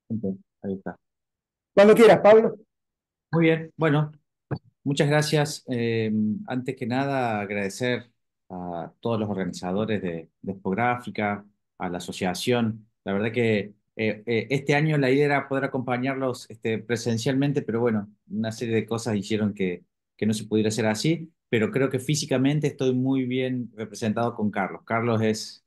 Ok, ahí está. Cuando quieras, Pablo. Muy bien, bueno, muchas gracias. Antes que nada, agradecer a todos los organizadores de Expográfica, a la asociación. La verdad que este año la idea era poder acompañarlos presencialmente, pero bueno, una serie de cosas hicieron que no se pudiera hacer así, pero creo que físicamente estoy muy bien representado con Carlos. Carlos es,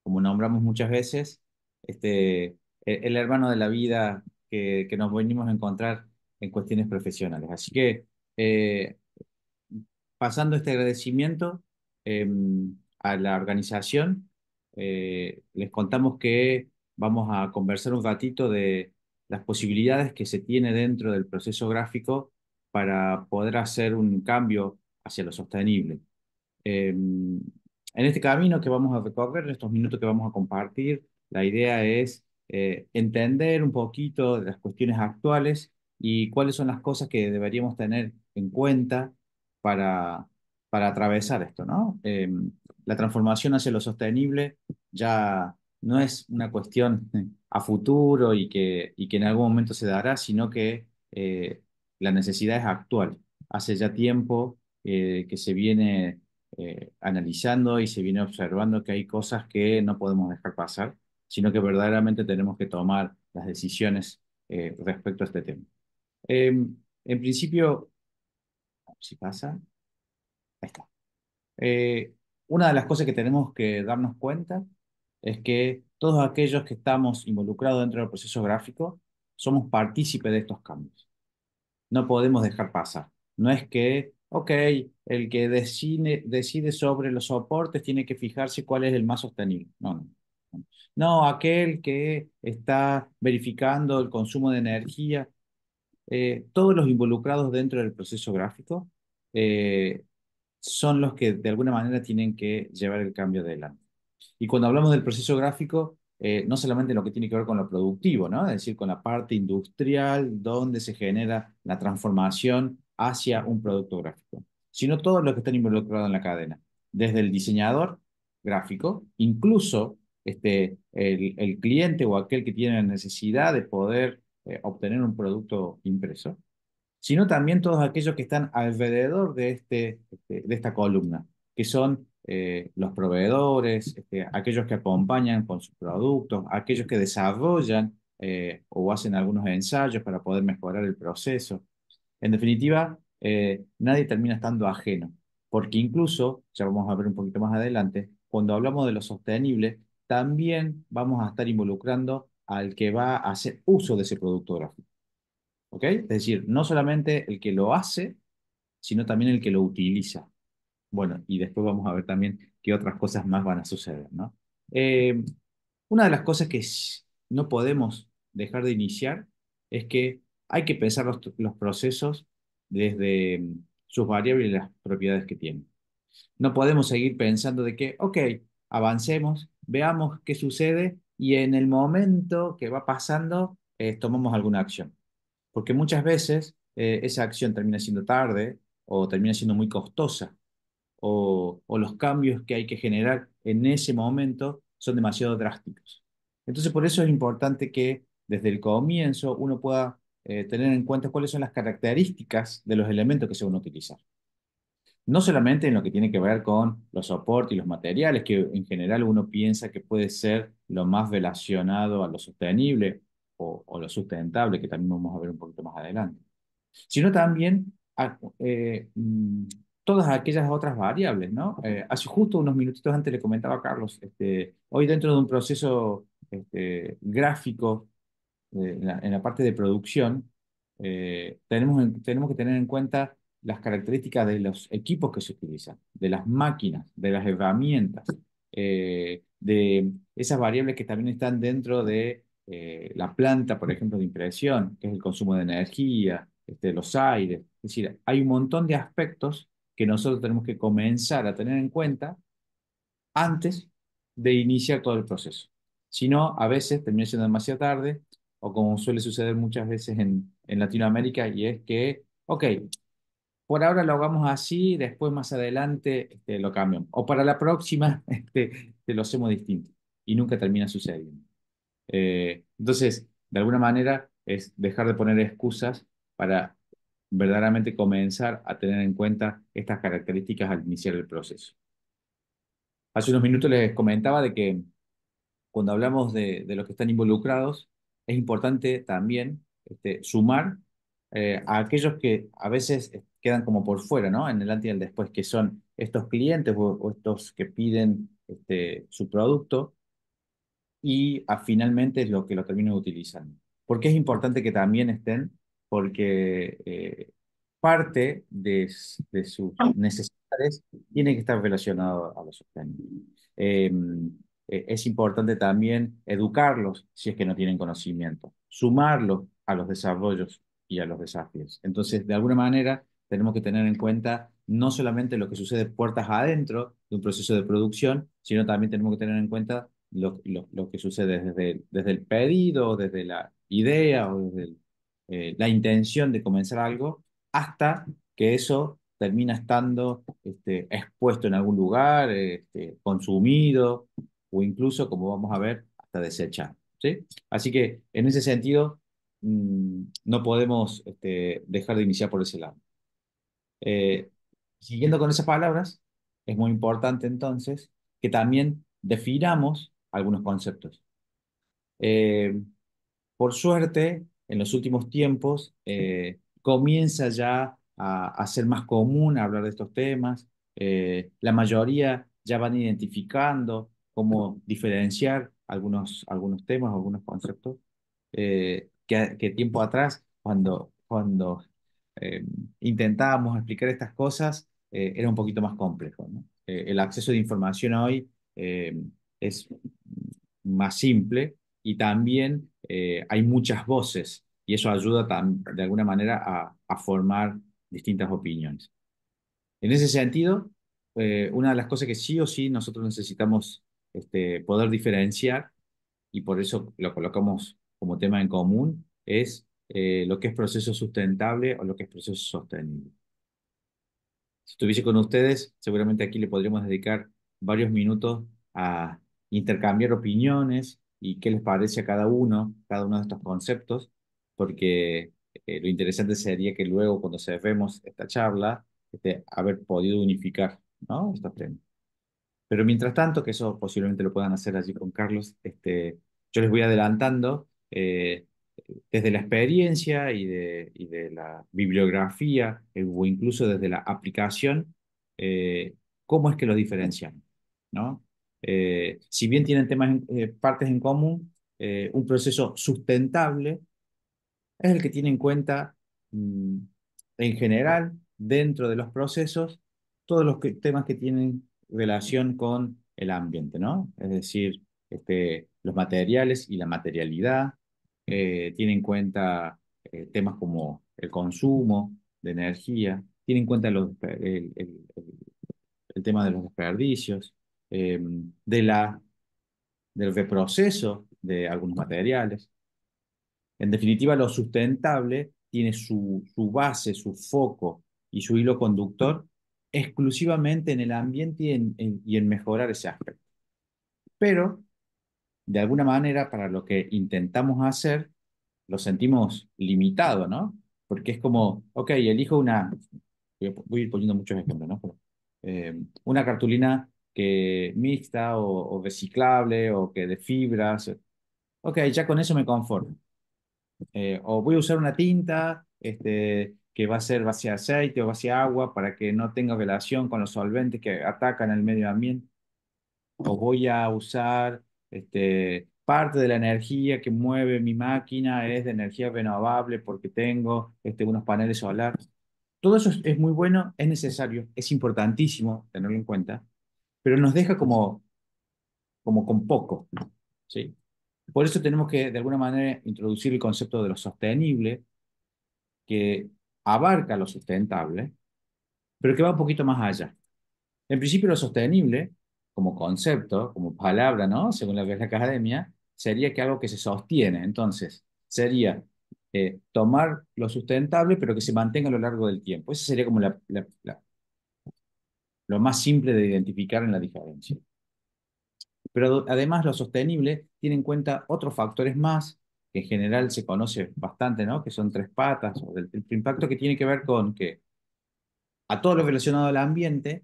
como nombramos muchas veces, el hermano de la vida que nos venimos a encontrar en cuestiones profesionales. Así que, eh, pasando este agradecimiento eh, a la organización, les contamos que vamos a conversar un ratito de las posibilidades que se tiene dentro del proceso gráfico para poder hacer un cambio hacia lo sostenible. En este camino que vamos a recorrer, en estos minutos que vamos a compartir, la idea es entender un poquito de las cuestiones actuales y cuáles son las cosas que deberíamos tener en cuenta para, para atravesar esto, ¿no? La transformación hacia lo sostenible ya no es una cuestión a futuro y que en algún momento se dará, sino que la necesidad es actual. Hace ya tiempo que se viene analizando y se viene observando que hay cosas que no podemos dejar pasar, sino que verdaderamente tenemos que tomar las decisiones respecto a este tema. En principio, si pasa, ahí está. Eh, una de las cosas que tenemos que darnos cuenta es que todos aquellos que estamos involucrados dentro del proceso gráfico somos partícipes de estos cambios. No podemos dejar pasar. No es que, ok, el que decide sobre los soportes tiene que fijarse cuál es el más sostenible. No, no. No, no, aquel que está verificando el consumo de energía, todos los involucrados dentro del proceso gráfico eh, son los que de alguna manera tienen que llevar el cambio adelante. Y cuando hablamos del proceso gráfico, no solamente lo que tiene que ver con lo productivo, ¿no? Es decir, con la parte industrial donde se genera la transformación hacia un producto gráfico, sino todos los que están involucrados en la cadena, desde el diseñador gráfico, incluso el cliente o aquel que tiene la necesidad de poder obtener un producto impreso, sino también todos aquellos que están alrededor de esta columna, que son los proveedores, aquellos que acompañan con sus productos, aquellos que desarrollan o hacen algunos ensayos para poder mejorar el proceso. En definitiva, nadie termina estando ajeno, porque incluso, ya vamos a ver un poquito más adelante, cuando hablamos de lo sostenible, también vamos a estar involucrando al que va a hacer uso de ese producto gráfico. ¿Ok? Es decir, no solamente el que lo hace, sino también el que lo utiliza. Bueno, y después vamos a ver también qué otras cosas más van a suceder, ¿no? Eh, una de las cosas que no podemos dejar de iniciar es que hay que pensar los procesos desde sus variables y las propiedades que tienen. No podemos seguir pensando de que, ok, avancemos, veamos qué sucede y en el momento que va pasando, tomamos alguna acción. Porque muchas veces esa acción termina siendo tarde o termina siendo muy costosa o los cambios que hay que generar en ese momento son demasiado drásticos. Entonces, por eso es importante que desde el comienzo uno pueda tener en cuenta cuáles son las características de los elementos que se van a utilizar. No solamente en lo que tiene que ver con los soportes y los materiales, que en general uno piensa que puede ser lo más relacionado a lo sostenible o lo sustentable, que también vamos a ver un poquito más adelante, sino también todas aquellas otras variables, ¿no? Hace justo unos minutitos antes le comentaba a Carlos, hoy dentro de un proceso gráfico, en la parte de producción, tenemos que tener en cuenta las características de los equipos que se utilizan, de las máquinas, de las herramientas, de esas variables que también están dentro de la planta, por ejemplo, de impresión, que es el consumo de energía, los aires. Es decir, hay un montón de aspectos que nosotros tenemos que comenzar a tener en cuenta antes de iniciar todo el proceso. Si no, a veces termina siendo demasiado tarde, o como suele suceder muchas veces en Latinoamérica, y es que, ok, por ahora lo hagamos así, después más adelante lo cambiamos. O para la próxima te lo hacemos distinto. Y nunca termina sucediendo. Entonces, de alguna manera es dejar de poner excusas para verdaderamente comenzar a tener en cuenta estas características al iniciar el proceso. Hace unos minutos les comentaba de que cuando hablamos de los que están involucrados, es importante también sumar a aquellos que a veces quedan como por fuera, ¿no? En el antes y el después, que son estos clientes o estos que piden su producto y finalmente es lo que lo termino utilizando. ¿Por qué es importante que también estén? Porque parte de sus necesidades tiene que estar relacionado a lo sostenible. Eh, es importante también educarlos si es que no tienen conocimiento, sumarlos a los desarrollos y a los desafíos. Entonces, de alguna manera, tenemos que tener en cuenta no solamente lo que sucede puertas adentro de un proceso de producción, sino también tenemos que tener en cuenta lo que sucede desde el pedido, desde la idea o desde la intención de comenzar algo, hasta que eso termina estando expuesto en algún lugar, consumido o incluso, como vamos a ver, hasta desechado. ¿Sí? Así que en ese sentido, no podemos dejar de iniciar por ese lado. Eh, Siguiendo con esas palabras, es muy importante entonces que también definamos algunos conceptos. Eh, por suerte, en los últimos tiempos comienza ya a ser más común hablar de estos temas. La mayoría ya van identificando cómo diferenciar algunos temas, algunos conceptos, que tiempo atrás, cuando eh, intentábamos explicar estas cosas, era un poquito más complejo, ¿no? El acceso de información hoy es más simple y también hay muchas voces y eso ayuda de alguna manera a formar distintas opiniones. En ese sentido, una de las cosas que sí o sí nosotros necesitamos poder diferenciar y por eso lo colocamos como tema en común es lo que es proceso sustentable o lo que es proceso sostenible. Si estuviese con ustedes, seguramente aquí le podríamos dedicar varios minutos a intercambiar opiniones y qué les parece a cada uno de estos conceptos, porque lo interesante sería que luego, cuando cerremos esta charla, haber podido unificar, ¿no? Estos temas. Pero mientras tanto, que eso posiblemente lo puedan hacer allí con Carlos, yo les voy adelantando desde la experiencia y de la bibliografía o incluso desde la aplicación, cómo es que los diferencian, ¿no? Si bien tienen partes en común, un proceso sustentable es el que tiene en cuenta, mm, en general, dentro de los procesos, todos los temas que tienen relación con el ambiente, ¿no? Es decir, los materiales y la materialidad, tiene en cuenta temas como el consumo de energía, tiene en cuenta el tema de los desperdicios, eh, de del reproceso de algunos materiales. En definitiva, lo sustentable tiene su base, su foco y su hilo conductor exclusivamente en el ambiente y en mejorar ese aspecto. Pero, de alguna manera, para lo que intentamos hacer, lo sentimos limitado, ¿no? Porque es como, ok, elijo voy a ir poniendo muchos ejemplos, ¿no? Pero, una cartulina que mixta o reciclable o que de fibras. Ok, ya con eso me conformo. O voy a usar una tinta que va a ser base aceite o base agua para que no tenga relación con los solventes que atacan el medio ambiente. O voy a usar parte de la energía que mueve mi máquina es de energía renovable porque tengo unos paneles solares. Todo eso es muy bueno, es necesario, es importantísimo tenerlo en cuenta, pero nos deja como con poco, ¿sí? Por eso tenemos que, de alguna manera, introducir el concepto de lo sostenible, que abarca lo sustentable, pero que va un poquito más allá. En principio, lo sostenible, como concepto, como palabra, ¿no? Según la Real Academia, sería que algo que se sostiene. Entonces, sería tomar lo sustentable, pero que se mantenga a lo largo del tiempo. Eso sería como lo más simple de identificar en la diferencia. Pero además, lo sostenible tiene en cuenta otros factores más, que en general se conoce bastante, ¿no? Que son tres patas, o del triple impacto, que tiene que ver con que a todo lo relacionado al ambiente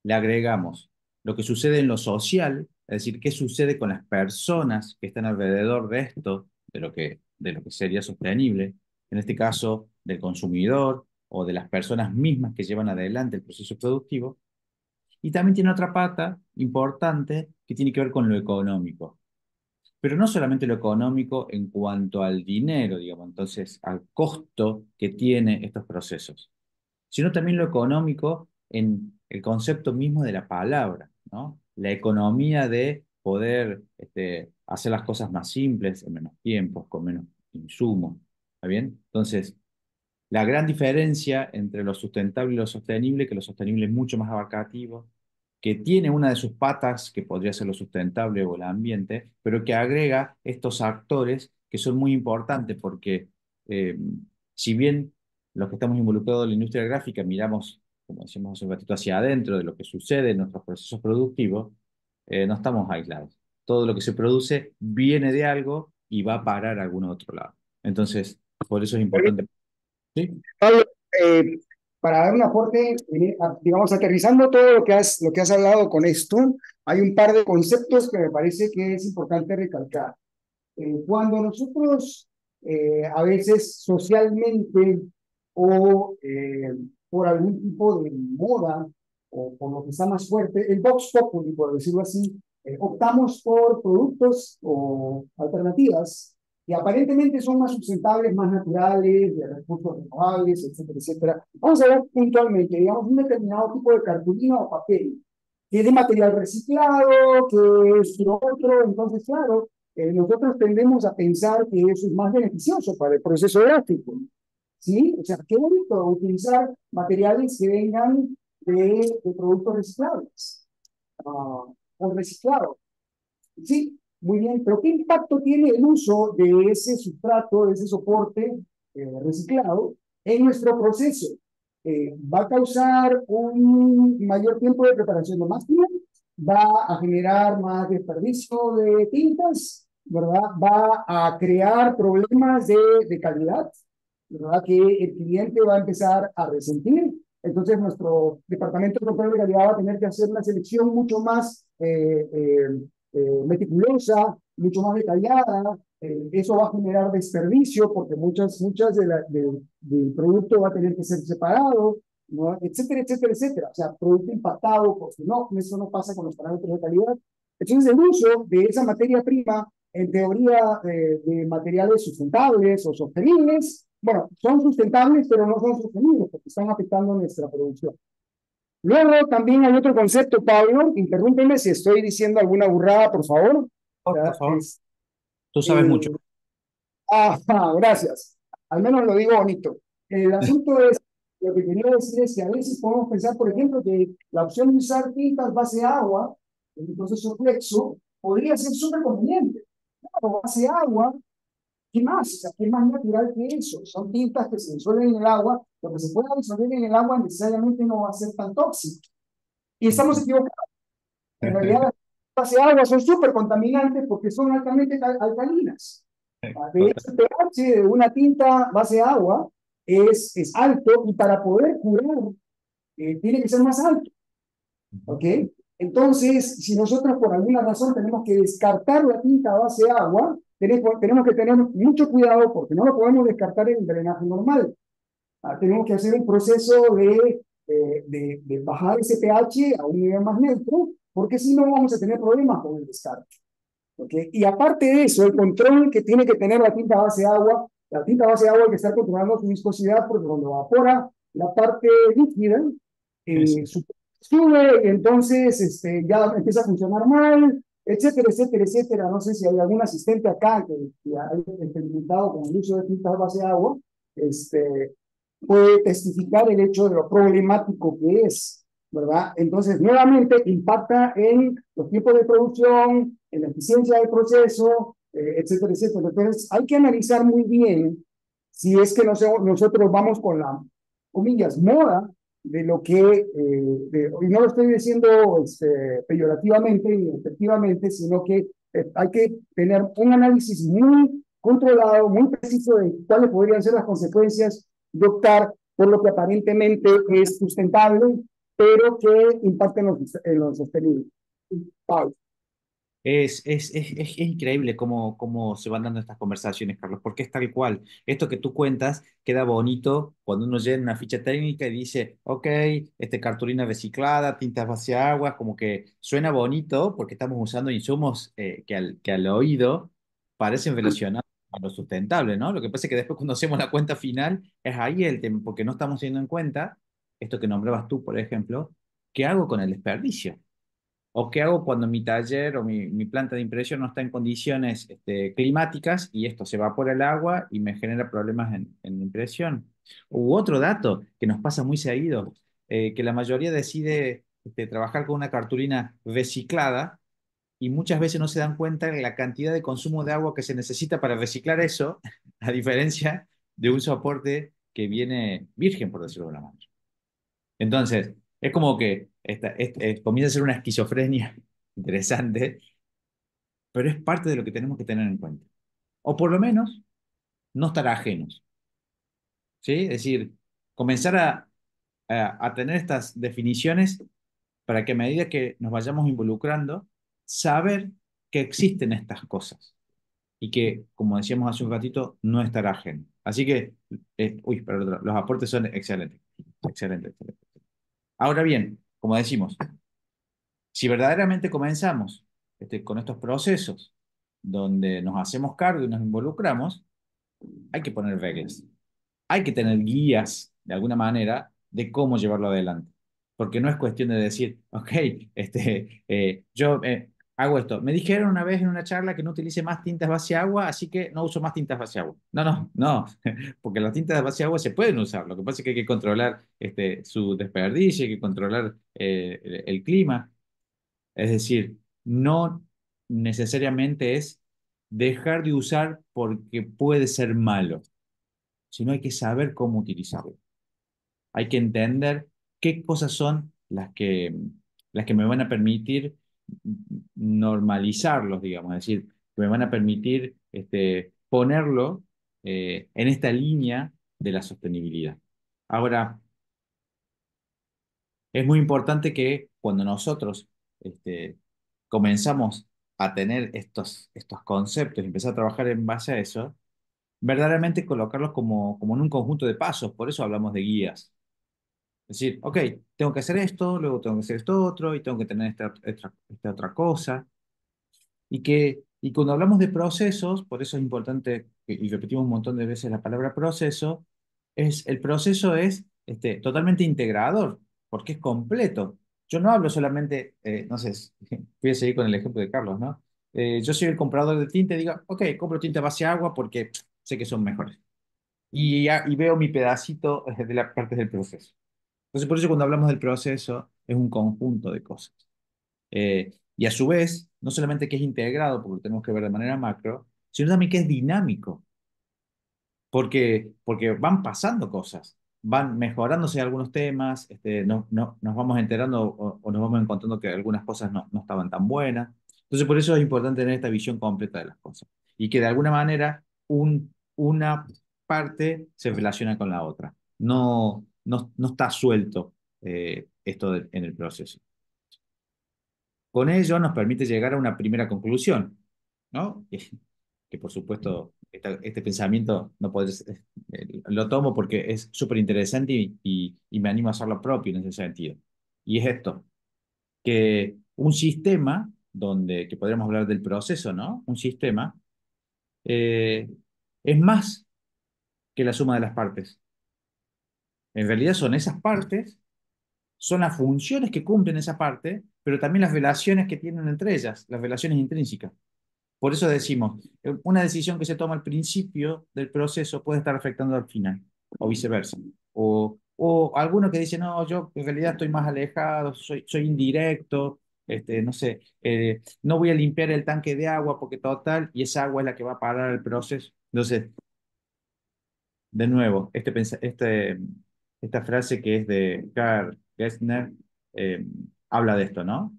le agregamos lo que sucede en lo social, es decir, qué sucede con las personas que están alrededor de esto, de lo que sería sostenible, en este caso del consumidor o de las personas mismas que llevan adelante el proceso productivo. Y también tiene otra pata importante que tiene que ver con lo económico, pero no solamente lo económico en cuanto al dinero, digamos, entonces al costo que tiene estos procesos, sino también lo económico en el concepto mismo de la palabra, ¿no? La economía de poder hacer las cosas más simples, en menos tiempos, con menos insumos, ¿está bien? Entonces, la gran diferencia entre lo sustentable y lo sostenible, que lo sostenible es mucho más abarcativo, que tiene una de sus patas, que podría ser lo sustentable o el ambiente, pero que agrega estos actores que son muy importantes porque eh, si bien los que estamos involucrados en la industria gráfica miramos, como decíamos hace un ratito, hacia adentro de lo que sucede en nuestros procesos productivos, no estamos aislados. Todo lo que se produce viene de algo y va a parar a algún otro lado. Entonces, por eso es importante. ¿Sí? Pablo, eh, para dar un aporte, digamos, aterrizando todo lo que has hablado con esto, hay un par de conceptos que me parece que es importante recalcar. Cuando nosotros a veces socialmente o por algún tipo de moda o por lo que está más fuerte, el Vox Populi, por decirlo así, optamos por productos o alternativas que aparentemente son más sustentables, más naturales, de recursos renovables, etcétera, etcétera. Vamos a ver puntualmente, digamos, un determinado tipo de cartulina o papel que es de material reciclado, que es lo otro, entonces, claro, nosotros tendemos a pensar que eso es más beneficioso para el proceso gráfico, ¿sí? O sea, qué bonito utilizar materiales que vengan de productos reciclables o reciclados. Sí, muy bien, pero ¿qué impacto tiene el uso de ese sustrato, de ese soporte reciclado en nuestro proceso? ¿Va a causar un mayor tiempo de preparación de máquina? ¿Va a generar más desperdicio de tintas? ¿Verdad? ¿Va a crear problemas de calidad? ¿Verdad? Que el cliente va a empezar a resentir. Entonces, nuestro departamento de control de calidad va a tener que hacer una selección mucho más meticulosa, mucho más detallada. Eso va a generar desperdicio porque muchas del producto va a tener que ser separado, ¿no? Etcétera, etcétera, etcétera. O sea, producto impactado, porque no, eso no pasa con los parámetros de calidad. Entonces, el uso de esa materia prima, en teoría, de materiales sustentables o sostenibles, bueno, son sustentables, pero no son sostenibles porque están afectando nuestra producción. Luego también hay otro concepto, Pablo, interrúmpeme si estoy diciendo alguna burrada, por favor. Por Ya, favor, tú sabes mucho. gracias. Al menos lo digo bonito. El asunto es, lo que quería decir es que a veces podemos pensar, por ejemplo, que la opción de usar tintas base agua en un proceso flexo podría ser súper conveniente. Claro, base agua, ¿qué más? O sea, ¿qué más natural que eso? Son tintas que se disuelven en el agua. Lo que se pueda disolver en el agua necesariamente no va a ser tan tóxico. Y estamos equivocados. En realidad, las base de agua son súper contaminantes porque son altamente alcalinas. De Total. hecho, el pH de una tinta base de agua es alto y para poder curar tiene que ser más alto. ¿Ok? Entonces, si nosotros por alguna razón tenemos que descartar la tinta base de agua, tenemos que tener mucho cuidado porque no lo podemos descartar en el drenaje normal. Tenemos que hacer un proceso de bajar ese pH a un nivel más neutro, porque si no vamos a tener problemas con el descarte. ¿Okay? Y aparte de eso, el control que tiene que tener la tinta base de agua hay que estar controlando su viscosidad, porque cuando evapora la parte líquida, Sí. sube y entonces ya empieza a funcionar mal, etcétera, etcétera, etcétera. No sé si hay algún asistente acá que haya experimentado con el uso de tinta base de agua, puede testificar el hecho de lo problemático que es, ¿verdad? Entonces, nuevamente impacta en los tiempos de producción, en la eficiencia del proceso, etcétera, etcétera. Entonces, hay que analizar muy bien si es que nosotros vamos con la, comillas, moda de lo que, y no lo estoy diciendo peyorativamente ni efectivamente, sino que hay que tener un análisis muy controlado, muy preciso de cuáles podrían ser las consecuencias de optar por lo que aparentemente es sustentable, pero que impacta en lo sostenible. Pablo. Es increíble cómo se van dando estas conversaciones, Carlos, porque es tal cual. Esto que tú cuentas queda bonito cuando uno llena una ficha técnica y dice, ok, cartulina reciclada, tintas base agua, como que suena bonito porque estamos usando insumos que al oído parecen relacionados a lo sustentable, ¿no? Lo que pasa es que después cuando hacemos la cuenta final es ahí el tema, porque no estamos teniendo en cuenta esto que nombrabas tú, por ejemplo, ¿qué hago con el desperdicio? ¿O qué hago cuando mi taller o mi planta de impresión no está en condiciones climáticas y esto se evapora el agua y me genera problemas en la impresión? U otro dato que nos pasa muy seguido, que la mayoría decide trabajar con una cartulina reciclada y muchas veces no se dan cuenta de la cantidad de consumo de agua que se necesita para reciclar eso, a diferencia de un soporte que viene virgen, por decirlo de una manera. Entonces, es como que comienza a ser una esquizofrenia interesante, pero es parte de lo que tenemos que tener en cuenta. O por lo menos, no estar ajenos, ¿sí? Es decir, comenzar a tener estas definiciones para que a medida que nos vayamos involucrando, saber que existen estas cosas y que, como decíamos hace un ratito, no estar ajeno. Así que, perdón, los aportes son excelentes, excelentes, excelentes. Ahora bien, como decimos, si verdaderamente comenzamos con estos procesos donde nos hacemos cargo y nos involucramos, hay que poner reglas, hay que tener guías de alguna manera de cómo llevarlo adelante. Porque no es cuestión de decir, ok, yo hago esto. Me dijeron una vez en una charla que no utilice más tintas base agua, así que no uso más tintas base agua. No, no, no, porque las tintas de base agua se pueden usar. Lo que pasa es que hay que controlar su desperdicio, hay que controlar el clima. Es decir, no necesariamente es dejar de usar porque puede ser malo, sino hay que saber cómo utilizarlo. Hay que entender qué cosas son las que me van a permitir normalizarlos, digamos, es decir, que me van a permitir ponerlo en esta línea de la sostenibilidad. Ahora, es muy importante que cuando nosotros este, comenzamos a tener estos conceptos y empezar a trabajar en base a eso, verdaderamente colocarlos como en un conjunto de pasos, por eso hablamos de guías. Es decir, ok, tengo que hacer esto, luego tengo que hacer esto otro, y tengo que tener esta otra cosa. Y cuando hablamos de procesos, por eso es importante, y repetimos un montón de veces la palabra proceso, el proceso es totalmente integrador, porque es completo. Yo no hablo solamente, no sé, voy a seguir con el ejemplo de Carlos, ¿no? Yo soy el comprador de tinta y digo, ok, compro tinta base agua porque sé que son mejores. Y veo mi pedacito de la parte del proceso. Entonces, por eso cuando hablamos del proceso, es un conjunto de cosas. Y a su vez, no solamente que es integrado, porque lo tenemos que ver de manera macro, sino también que es dinámico, porque van pasando cosas, van mejorándose algunos temas, nos vamos enterando o nos vamos encontrando que algunas cosas no estaban tan buenas. Entonces, por eso es importante tener esta visión completa de las cosas y que de alguna manera una parte se relaciona con la otra. No está suelto en el proceso. Con ello nos permite llegar a una primera conclusión, ¿no? Que por supuesto este pensamiento no puede lo tomo porque es súper interesante y me animo a hacerlo propio en ese sentido. Y es esto, que un sistema que podríamos hablar del proceso, ¿no? Un sistema eh, es más que la suma de las partes. En realidad son esas partes, son las funciones que cumplen esa parte, pero también las relaciones que tienen entre ellas, las relaciones intrínsecas. Por eso decimos, una decisión que se toma al principio del proceso puede estar afectando al final, o viceversa. O alguno que dice, no, yo en realidad estoy más alejado, soy indirecto, no sé, no voy a limpiar el tanque de agua porque total, y esa agua es la que va a parar el proceso. Entonces, de nuevo, esta frase que es de Karl Gessner, habla de esto, ¿no?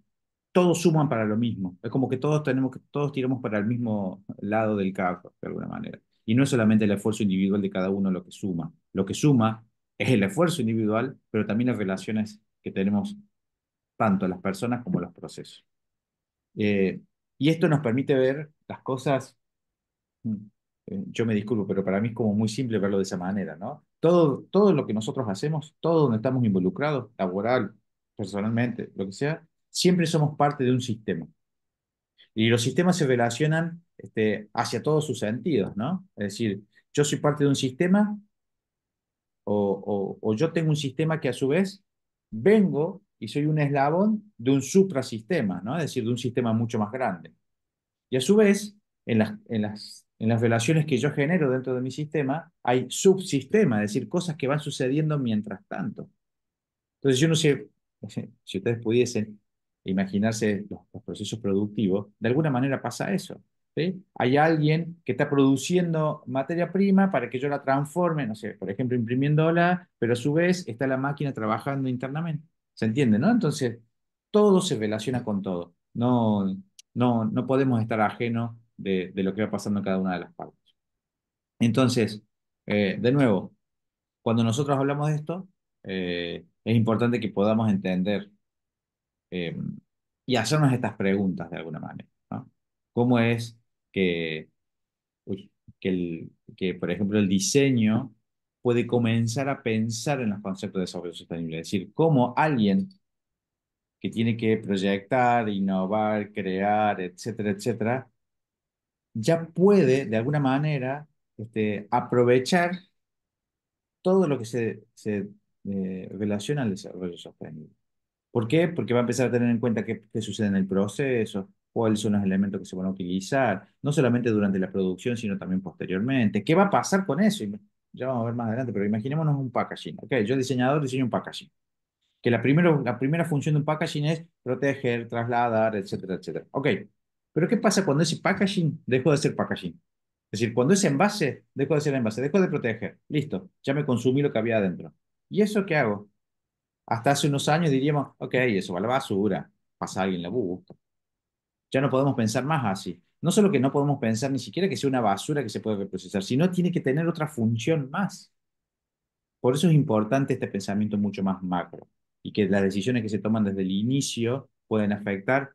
todos suman para lo mismo. Es como que todos tiramos para el mismo lado del carro, de alguna manera. Y no es solamente el esfuerzo individual de cada uno lo que suma. Lo que suma es el esfuerzo individual, pero también las relaciones que tenemos tanto las personas como los procesos. Eh, y esto nos permite ver las cosas, mm, yo me disculpo, pero para mí es como muy simple verlo de esa manera, ¿no? Todo lo que nosotros hacemos, todo donde estamos involucrados, laboral, personalmente, lo que sea, siempre somos parte de un sistema. Y los sistemas se relacionan hacia todos sus sentidos, ¿no? Es decir, yo soy parte de un sistema o yo tengo un sistema que a su vez vengo y soy un eslabón de un suprasistema, ¿no? Es decir, de un sistema mucho más grande. Y a su vez, en las relaciones que yo genero dentro de mi sistema, hay subsistemas, es decir, cosas que van sucediendo mientras tanto. Entonces, yo no sé si ustedes pudiesen imaginarse los procesos productivos, de alguna manera pasa eso. ¿Sí? Hay alguien que está produciendo materia prima para que yo la transforme, no sé, por ejemplo, imprimiéndola, pero a su vez está la máquina trabajando internamente. ¿Se entiende, no? Entonces, todo se relaciona con todo. No podemos estar ajenos de lo que va pasando en cada una de las partes. Entonces, de nuevo, cuando nosotros hablamos de esto, es importante que podamos entender eh, y hacernos estas preguntas de alguna manera, ¿no? ¿Cómo es que, uy, que, por ejemplo, el diseño puede comenzar a pensar en los conceptos de desarrollo sostenible? Es decir, cómo alguien que tiene que proyectar, innovar, crear, etcétera, etcétera, ya puede, de alguna manera, aprovechar todo lo que se relaciona al desarrollo sostenible. ¿Por qué? Porque va a empezar a tener en cuenta qué sucede en el proceso, cuáles son los elementos que se van a utilizar, no solamente durante la producción, sino también posteriormente. ¿Qué va a pasar con eso? Ya vamos a ver más adelante, pero imaginémonos un packaging. Ok, yo diseñador diseño un packaging. Que la primera función de un packaging es proteger, trasladar, etcétera, etcétera. Ok, pero ¿qué pasa cuando ese packaging dejó de ser packaging? Es decir, cuando ese envase dejó de ser envase, dejó de proteger. Listo, ya me consumí lo que había adentro. ¿Y eso qué hago? Hasta hace unos años diríamos, ok, eso va a la basura, pasa alguien la busca. Ya no podemos pensar más así. No solo que no podemos pensar ni siquiera que sea una basura que se puede reprocesar, sino tiene que tener otra función más. Por eso es importante este pensamiento mucho más macro y que las decisiones que se toman desde el inicio pueden afectar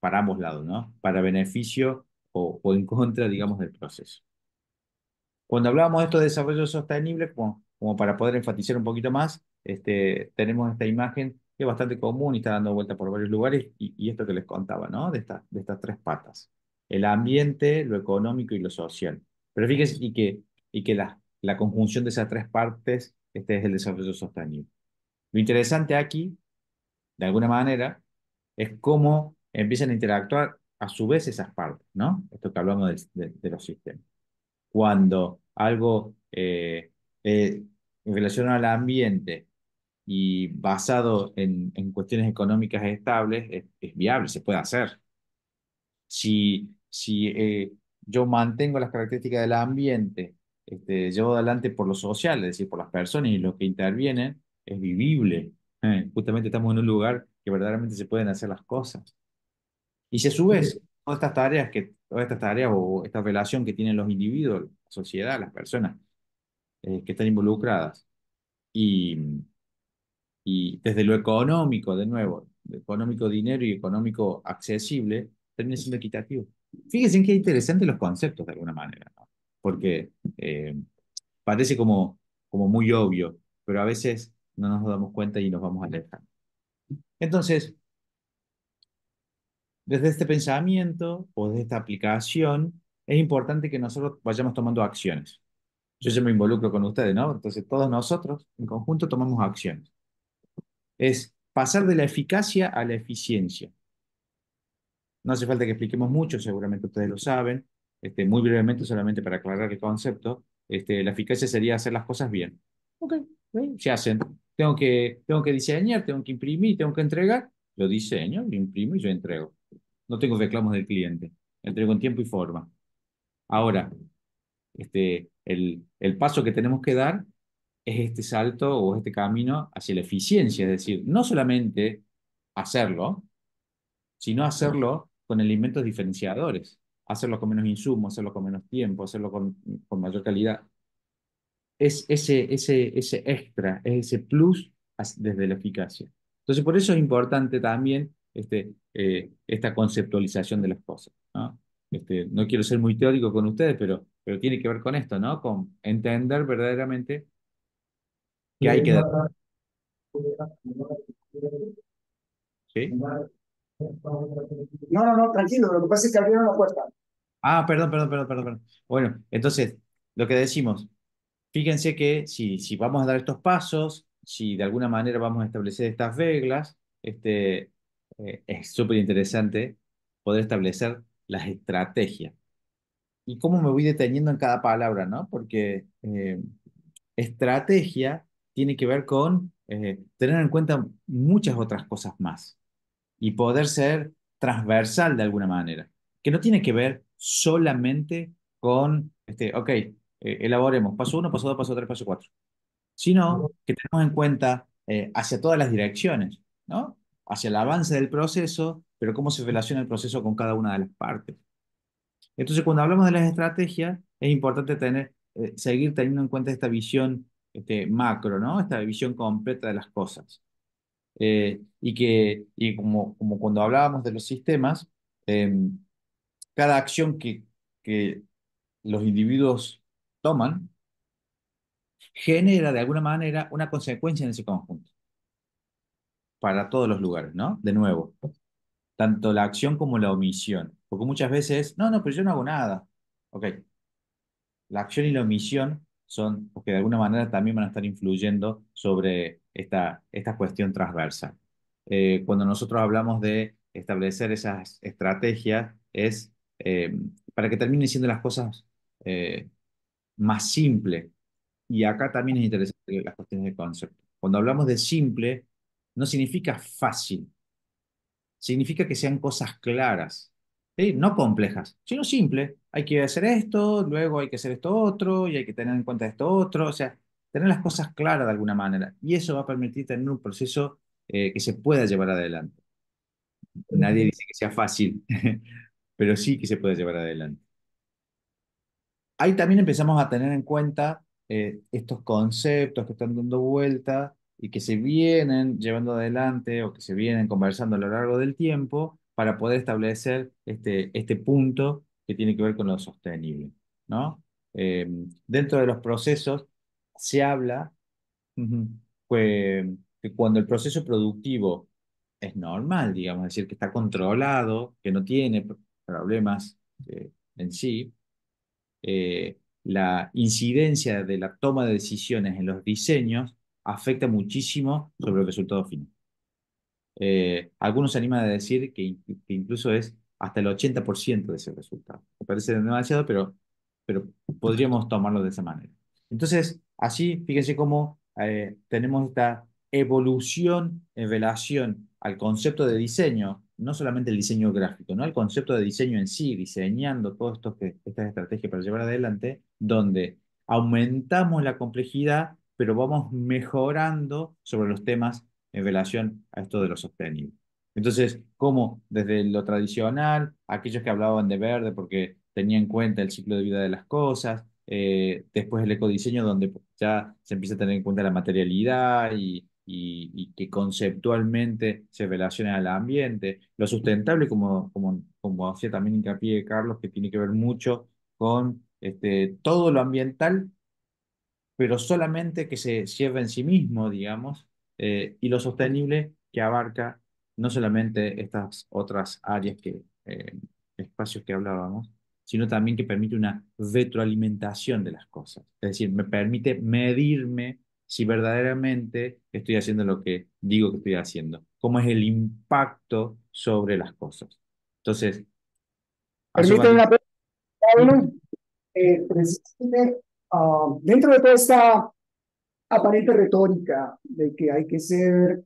para ambos lados, ¿no? Para beneficio o en contra, digamos, del proceso. Cuando hablábamos de esto de desarrollo sostenible, como para poder enfatizar un poquito más, tenemos esta imagen que es bastante común y está dando vuelta por varios lugares, y esto que les contaba, ¿no? De estas tres patas: el ambiente, lo económico y lo social. Pero fíjense y que la conjunción de esas tres partes es el desarrollo sostenible. Lo interesante aquí, de alguna manera, es cómo empiezan a interactuar a su vez esas partes, ¿no? Esto que hablamos de los sistemas. Cuando algo en relación al ambiente y basado en cuestiones económicas estables es viable, se puede hacer. Si yo mantengo las características del ambiente, llevo adelante por lo social, es decir, por las personas y los que intervienen, es vivible. Justamente estamos en un lugar que verdaderamente se pueden hacer las cosas. Y si a su vez todas estas tareas o esta relación que tienen los individuos, la sociedad, las personas que están involucradas, y, y desde lo económico, de nuevo, de económico dinero y económico accesible, termina siendo equitativo. Fíjense en qué interesantes los conceptos de alguna manera, ¿no? Porque parece como muy obvio, pero a veces no nos damos cuenta y nos vamos alejando. Entonces, desde este pensamiento o desde esta aplicación, es importante que nosotros vayamos tomando acciones. Yo ya me involucro con ustedes, ¿no? Entonces, todos nosotros en conjunto tomamos acciones. Es pasar de la eficacia a la eficiencia. No hace falta que expliquemos mucho, seguramente ustedes lo saben. Muy brevemente, solamente para aclarar el concepto, la eficacia sería hacer las cosas bien. Ok, se hacen. Tengo que diseñar, tengo que imprimir, tengo que entregar. Yo diseño, lo imprimo y yo entrego. No tengo reclamos del cliente. Entrego en tiempo y forma. Ahora, el paso que tenemos que dar es este salto o este camino hacia la eficiencia, es decir, no solamente hacerlo, sino hacerlo con elementos diferenciadores, hacerlo con menos insumos, hacerlo con menos tiempo, hacerlo con mayor calidad. Es ese extra, es ese plus desde la eficacia. Entonces, por eso es importante también esta conceptualización de las cosas, ¿no? No quiero ser muy teórico con ustedes, pero tiene que ver con esto, ¿no? Con entender verdaderamente que hay que dar. ¿Sí? No, no, no, tranquilo, lo que pasa es que abrieron la puerta. Ah, perdón, perdón, perdón, perdón, perdón. Bueno, entonces, lo que decimos, fíjense que si vamos a dar estos pasos, si de alguna manera vamos a establecer estas reglas, es súper interesante poder establecer las estrategias. ¿Y cómo me voy deteniendo en cada palabra, no? Porque estrategia tiene que ver con tener en cuenta muchas otras cosas más y poder ser transversal de alguna manera, que no tiene que ver solamente con, ok, elaboremos paso uno, paso dos, paso tres, paso cuatro, sino que tenemos en cuenta hacia todas las direcciones, ¿no? Hacia el avance del proceso, pero cómo se relaciona el proceso con cada una de las partes. Entonces, cuando hablamos de las estrategias, es importante seguir teniendo en cuenta esta visión macro, ¿no? Esta visión completa de las cosas. Y como cuando hablábamos de los sistemas, eh, cada acción que los individuos toman genera de alguna manera una consecuencia en ese conjunto, para todos los lugares, ¿no? De nuevo, tanto la acción como la omisión, porque muchas veces, no, no, pero yo no hago nada. Ok, la acción y la omisión son, porque de alguna manera también van a estar influyendo sobre esta cuestión transversal. Cuando nosotros hablamos de establecer esas estrategias, es para que terminen siendo las cosas más simples. Y acá también es interesante las cuestiones de concepto. Cuando hablamos de simple, no significa fácil, significa que sean cosas claras, ¿sí? No complejas, sino simples. Hay que hacer esto, luego hay que hacer esto otro, y hay que tener en cuenta esto otro, o sea, tener las cosas claras de alguna manera. Y eso va a permitir tener un proceso que se pueda llevar adelante. Nadie dice que sea fácil, pero sí que se puede llevar adelante. Ahí también empezamos a tener en cuenta estos conceptos que están dando vuelta y que se vienen llevando adelante o que se vienen conversando a lo largo del tiempo para poder establecer este punto que tiene que ver con lo sostenible, ¿no? Eh, Dentro de los procesos se habla ujú, que cuando el proceso productivo es normal, digamos, es decir, que está controlado, que no tiene problemas en sí, la incidencia de la toma de decisiones en los diseños afecta muchísimo sobre el resultado final. Algunos se animan a decir que incluso es hasta el 80% de ese resultado. Me parece demasiado, pero podríamos tomarlo de esa manera. Entonces, así, fíjense cómo tenemos esta evolución en relación al concepto de diseño, no solamente el diseño gráfico, ¿no? El concepto de diseño en sí, diseñando todas estas estrategias para llevar adelante, donde aumentamos la complejidad, pero vamos mejorando sobre los temas en relación a esto de lo sostenible. Entonces, como desde lo tradicional, aquellos que hablaban de verde porque tenían en cuenta el ciclo de vida de las cosas, después el ecodiseño donde ya se empieza a tener en cuenta la materialidad y que conceptualmente se relaciona al ambiente, lo sustentable como hacía también hincapié Carlos, que tiene que ver mucho con todo lo ambiental pero solamente que se cierra en sí mismo, digamos, y lo sostenible que abarca no solamente estas otras áreas espacios que hablábamos, sino también que permite una retroalimentación de las cosas. Es decir, me permite medirme si verdaderamente estoy haciendo lo que digo que estoy haciendo, cómo es el impacto sobre las cosas. Entonces, hace un Permíteme ratito. una pregunta, Ujú. Pablo. Precisamente, dentro de toda esta aparente retórica de que hay que ser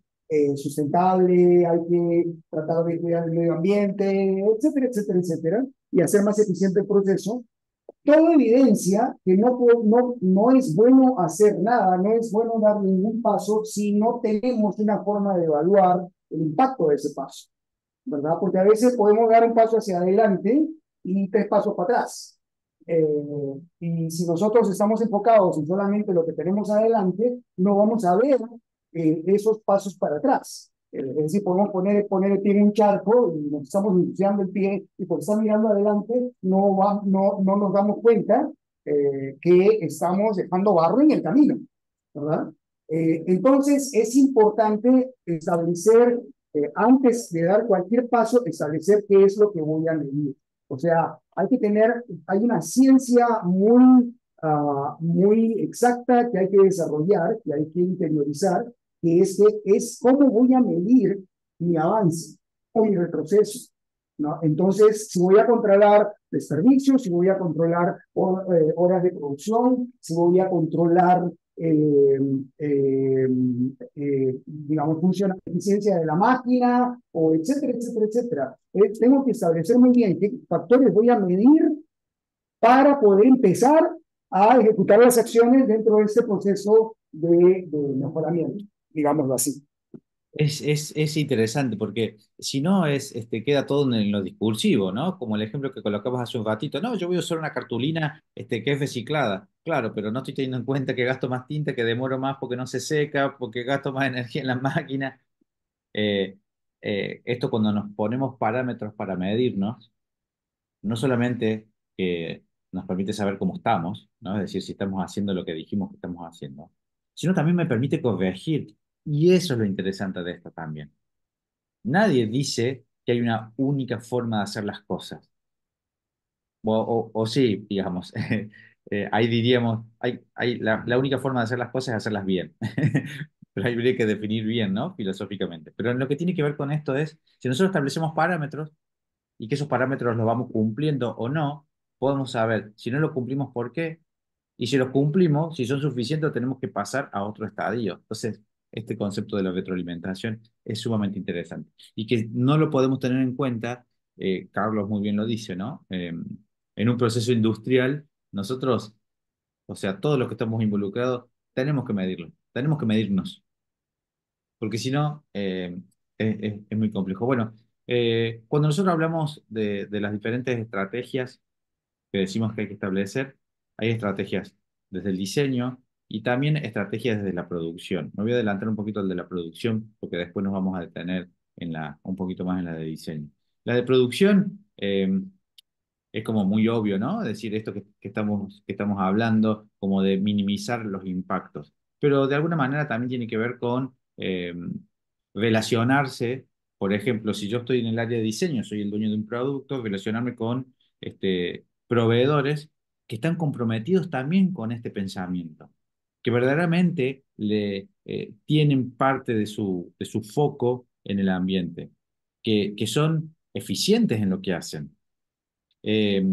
sustentable, hay que tratar de cuidar el medio ambiente, etcétera, etcétera, etcétera, y hacer más eficiente el proceso, todo evidencia que no es bueno hacer nada, no es bueno dar ningún paso si no tenemos una forma de evaluar el impacto de ese paso. ¿verdad? Porque a veces podemos dar un paso hacia adelante y tres pasos para atrás. Y si nosotros estamos enfocados en solamente lo que tenemos adelante, no vamos a ver esos pasos para atrás. Es decir, podemos poner el pie en un charco y nos estamos ensuciando el pie y por estar mirando adelante no nos damos cuenta que estamos dejando barro en el camino, ¿verdad? Entonces, es importante establecer, antes de dar cualquier paso, establecer qué es lo que voy a medir. O sea, hay una ciencia muy exacta que hay que desarrollar, que hay que interiorizar, que es cómo voy a medir mi avance o mi retroceso, ¿no? Entonces, si voy a controlar desperdicios, si voy a controlar horas de producción, si voy a controlar eh, eh, digamos, funciona la eficiencia de la máquina, o etcétera, etcétera, etcétera. Tengo que establecer muy bien qué factores voy a medir para poder empezar a ejecutar las acciones dentro de este proceso de mejoramiento, digámoslo así. Es interesante porque si no queda todo en lo discursivo, ¿no? Como el ejemplo que colocabas hace un ratito. No, yo voy a usar una cartulina que es reciclada. Claro, pero no estoy teniendo en cuenta que gasto más tinta, que demoro más porque no se seca, porque gasto más energía en la máquina. Eh, Esto cuando nos ponemos parámetros para medirnos, no solamente nos permite saber cómo estamos, ¿no? Es decir, si estamos haciendo lo que dijimos que estamos haciendo, sino también me permite corregir. Y eso es lo interesante de esto también. Nadie dice que hay una única forma de hacer las cosas. O sí, digamos, ahí diríamos, la única forma de hacer las cosas es hacerlas bien. Pero ahí habría que definir bien, ¿no? Filosóficamente. Pero en lo que tiene que ver con esto es, si nosotros establecemos parámetros y que esos parámetros los vamos cumpliendo o no, podemos saber si no los cumplimos por qué, y si los cumplimos, si son suficientes, tenemos que pasar a otro estadio. Entonces, este concepto de la retroalimentación es sumamente interesante y que no lo podemos tener en cuenta, Carlos muy bien lo dice, ¿no? En un proceso industrial, nosotros, o sea, todos los que estamos involucrados, tenemos que medirlo, tenemos que medirnos, porque si no, es muy complejo. Bueno, cuando nosotros hablamos de las diferentes estrategias que decimos que hay que establecer, hay estrategias desde el diseño y también estrategias desde la producción. Me voy a adelantar un poquito al de la producción porque después nos vamos a detener un poquito más en la de diseño. La de producción, es como muy obvio, ¿no? Decir esto que estamos hablando, como de minimizar los impactos. Pero de alguna manera también tiene que ver con relacionarse, por ejemplo, si yo estoy en el área de diseño, soy el dueño de un producto, relacionarme con proveedores que están comprometidos también con este pensamiento, que verdaderamente tienen parte de su foco en el ambiente, que son eficientes en lo que hacen. eh,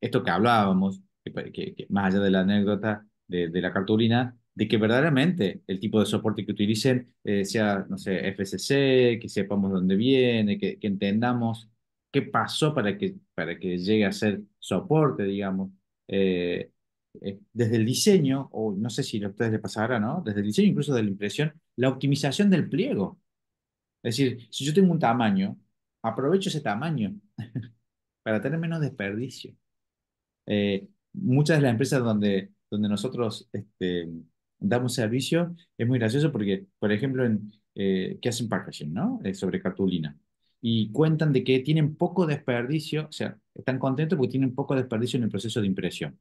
Esto que hablábamos, que más allá de la anécdota de la cartulina, de que verdaderamente el tipo de soporte que utilicen sea, no sé, FCC, que sepamos dónde viene, que entendamos qué pasó para que llegue a ser soporte, digamos. Eh, Desde el diseño, o no sé si a ustedes les pasará, ¿no? Desde el diseño, incluso de la impresión, la optimización del pliego. Es decir, si yo tengo un tamaño, aprovecho ese tamaño para tener menos desperdicio. Muchas de las empresas donde nosotros damos servicio es muy gracioso porque, por ejemplo, que hacen packaging, ¿no? Sobre cartulina. Y cuentan de que tienen poco desperdicio, o sea, están contentos porque tienen poco desperdicio en el proceso de impresión.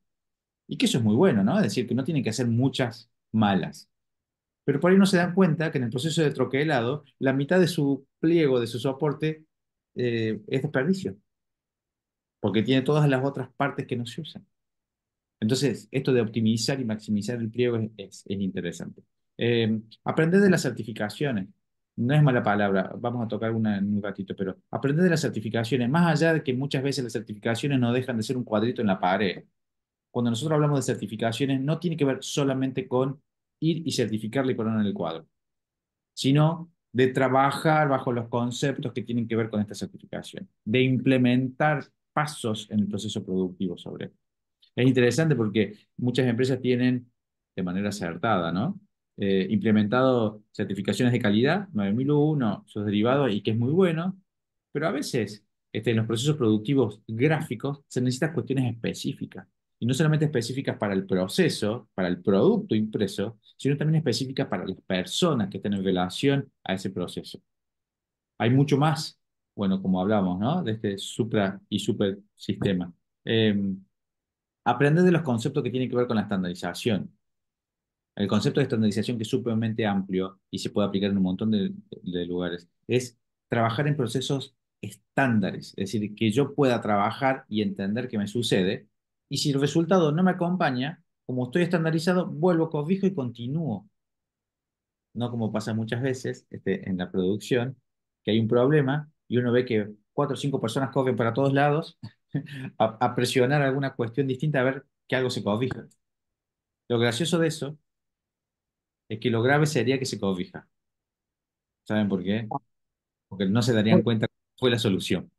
Y que eso es muy bueno, ¿no? Es decir, que no tienen que hacer muchas malas. Pero por ahí no se dan cuenta que en el proceso de troquelado, la mitad de su pliego, de su soporte, es desperdicio, porque tiene todas las otras partes que no se usan. Entonces, esto de optimizar y maximizar el pliego es interesante. Aprender de las certificaciones. No es mala palabra, vamos a tocar una en un ratito, pero aprender de las certificaciones, más allá de que muchas veces las certificaciones no dejan de ser un cuadrito en la pared. Cuando nosotros hablamos de certificaciones, no tiene que ver solamente con ir y certificarle y ponerlo en el cuadro, sino de trabajar bajo los conceptos que tienen que ver con esta certificación, de implementar pasos en el proceso productivo sobre esto. Es interesante porque muchas empresas tienen, de manera acertada, ¿no? Implementado certificaciones de calidad, 9001, sus derivados, y que es muy bueno, pero a veces en los procesos productivos gráficos se necesitan cuestiones específicas. Y no solamente específicas para el proceso, para el producto impreso, sino también específicas para las personas que están en relación a ese proceso. Hay mucho más, bueno, como hablamos, ¿no? De este supra y super sistema. Aprender de los conceptos que tienen que ver con la estandarización. El concepto de estandarización, que es supremamente amplio y se puede aplicar en un montón de lugares, es trabajar en procesos estándares, es decir, que yo pueda trabajar y entender qué me sucede, y si el resultado no me acompaña, como estoy estandarizado, vuelvo, cobijo y continúo. No como pasa muchas veces en la producción, que hay un problema y uno ve que cuatro o cinco personas cogen para todos lados a presionar alguna cuestión distinta a ver que algo se cobija. Lo gracioso de eso es que lo grave sería que se cobija. ¿Saben por qué? Porque no se darían cuenta que fue la solución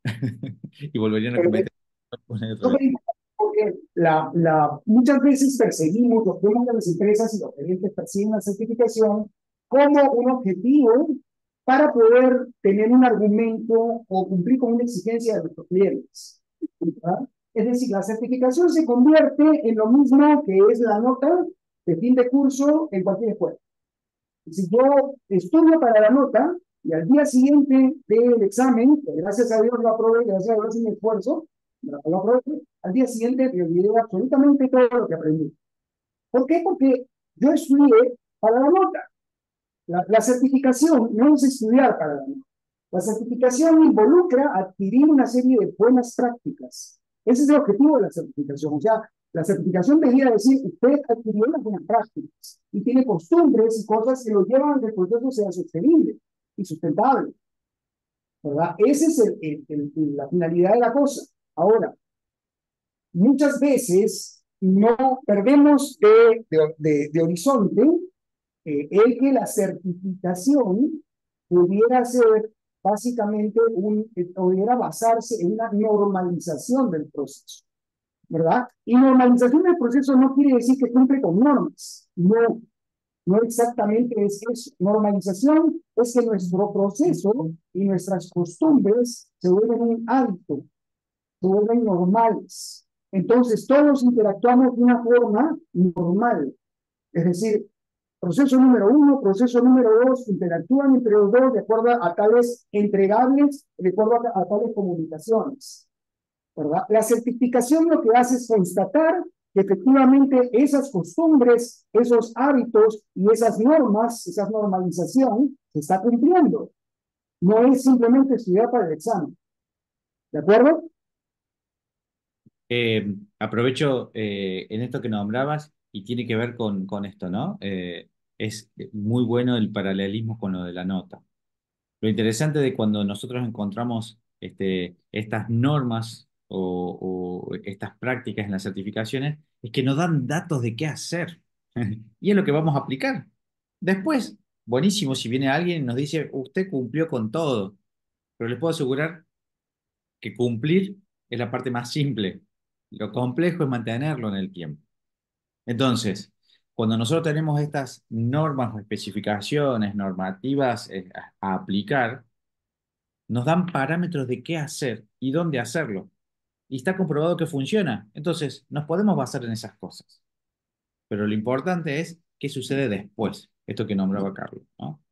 y volverían a Porque cometer una y otra vez. súper importante porque muchas veces perseguimos, los vemos de las empresas y los gerentes persiguen la certificación como un objetivo para poder tener un argumento o cumplir con una exigencia de nuestros clientes. ¿Verdad? Es decir, la certificación se convierte en lo mismo que es la nota de fin de curso en cualquier escuela. Si yo estudio para la nota y al día siguiente del examen, que gracias a Dios lo aprobé, gracias a Dios hice mi esfuerzo, lo aprobé, al día siguiente me olvidé absolutamente todo lo que aprendí. ¿Por qué? Porque yo estudié para la nota. La certificación no es estudiar para la nota. La certificación involucra adquirir una serie de buenas prácticas. Ese es el objetivo de la certificación. O sea, la certificación debería decir, usted adquirió las buenas prácticas y tiene costumbres y cosas que lo llevan a que el proceso sea sostenible y sustentable. ¿Verdad? Esa es la finalidad de la cosa. Ahora, muchas veces no perdemos de horizonte el que la certificación pudiera ser básicamente pudiera basarse en una normalización del proceso, ¿verdad? Y normalización del proceso no quiere decir que cumple con normas, no, no exactamente es eso. Normalización es que nuestro proceso y nuestras costumbres se vuelven un hábito, se vuelven normales. Entonces todos interactuamos de una forma normal, es decir, proceso número uno, proceso número dos, interactúan entre los dos de acuerdo a tales entregables, de acuerdo a tales comunicaciones, ¿verdad? La certificación lo que hace es constatar que efectivamente esas costumbres, esos hábitos y esas normas, esa normalización se está cumpliendo. No es simplemente estudiar para el examen, ¿de acuerdo? Aprovecho en esto que nombrabas y tiene que ver con esto, ¿no? Es muy bueno el paralelismo con lo de la nota. Lo interesante de cuando nosotros encontramos estas normas o estas prácticas en las certificaciones es que nos dan datos de qué hacer y es lo que vamos a aplicar. Después, buenísimo si viene alguien y nos dice, usted cumplió con todo, pero les puedo asegurar que cumplir es la parte más simple. Lo complejo es mantenerlo en el tiempo. Entonces, cuando nosotros tenemos estas normas o especificaciones normativas a aplicar, nos dan parámetros de qué hacer y dónde hacerlo. Y está comprobado que funciona. Entonces, nos podemos basar en esas cosas. Pero lo importante es qué sucede después, esto que nombraba Carlos, ¿no?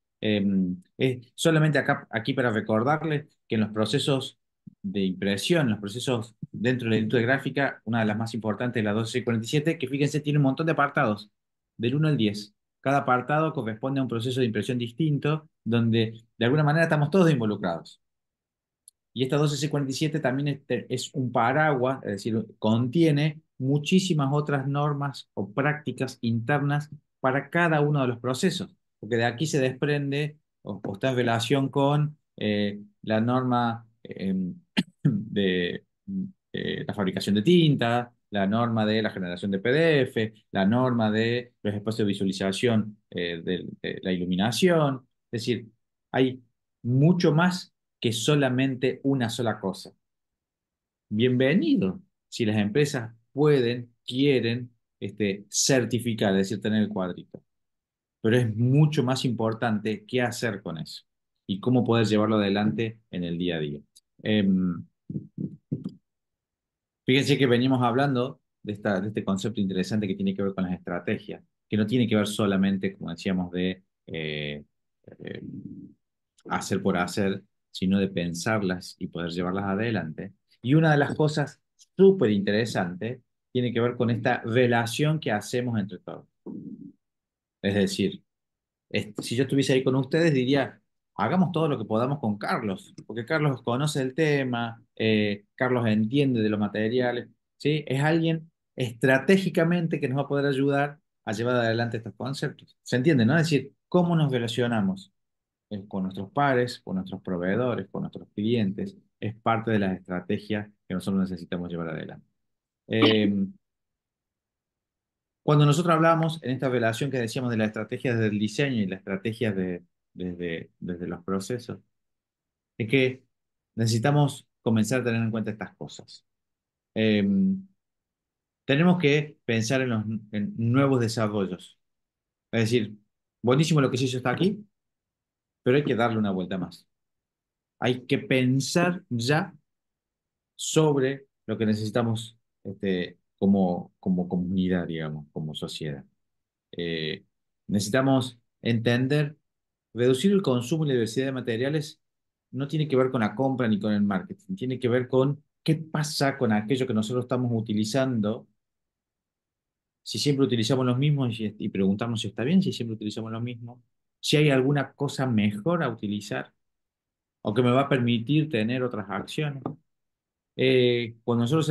Solamente acá, aquí para recordarles que en los procesos de impresión, en los procesos dentro de la industria gráfica, una de las más importantes es la 1247, que fíjense, tiene un montón de apartados, del 1 al 10. Cada apartado corresponde a un proceso de impresión distinto, donde de alguna manera estamos todos involucrados. Y esta 1247 también es un paraguas, es decir, contiene muchísimas otras normas o prácticas internas para cada uno de los procesos, porque de aquí se desprende o está en relación con la norma de la fabricación de tinta, la norma de la generación de PDF, la norma de los espacios de visualización de la iluminación. Es decir, hay mucho más que solamente una sola cosa. Bienvenido si las empresas pueden, quieren certificar, es decir, tener el cuadrito. Pero es mucho más importante qué hacer con eso y cómo poder llevarlo adelante en el día a día. Em, Fíjense que venimos hablando de este concepto interesante que tiene que ver con las estrategias, que no tiene que ver solamente, como decíamos, de eh, hacer por hacer, sino de pensarlas y poder llevarlas adelante. Y una de las cosas súper interesantes tiene que ver con esta relación que hacemos entre todos. Es decir, si yo estuviese ahí con ustedes, diría, hagamos todo lo que podamos con Carlos, porque Carlos conoce el tema, Carlos entiende de los materiales, ¿sí? Es alguien estratégicamente que nos va a poder ayudar a llevar adelante estos conceptos. ¿Se entiende, no? Es decir, cómo nos relacionamos con nuestros pares, con nuestros proveedores, con nuestros clientes, es parte de las estrategias que nosotros necesitamos llevar adelante. Eh, Cuando nosotros hablamos en esta relación que decíamos de la estrategia desde el diseño y la estrategia desde los procesos, es que necesitamos comenzar a tener en cuenta estas cosas. Eh, Tenemos que pensar en nuevos desarrollos. Es decir, buenísimo lo que se hizo hasta aquí, pero hay que darle una vuelta más. Hay que pensar ya sobre lo que necesitamos como comunidad, digamos, como sociedad. Eh, Necesitamos entender, reducir el consumo y la diversidad de materiales no tiene que ver con la compra ni con el marketing, tiene que ver con qué pasa con aquello que nosotros estamos utilizando, si siempre utilizamos los mismos y preguntamos si está bien, si siempre utilizamos los mismos, si hay alguna cosa mejor a utilizar o que me va a permitir tener otras acciones. Cuando nosotros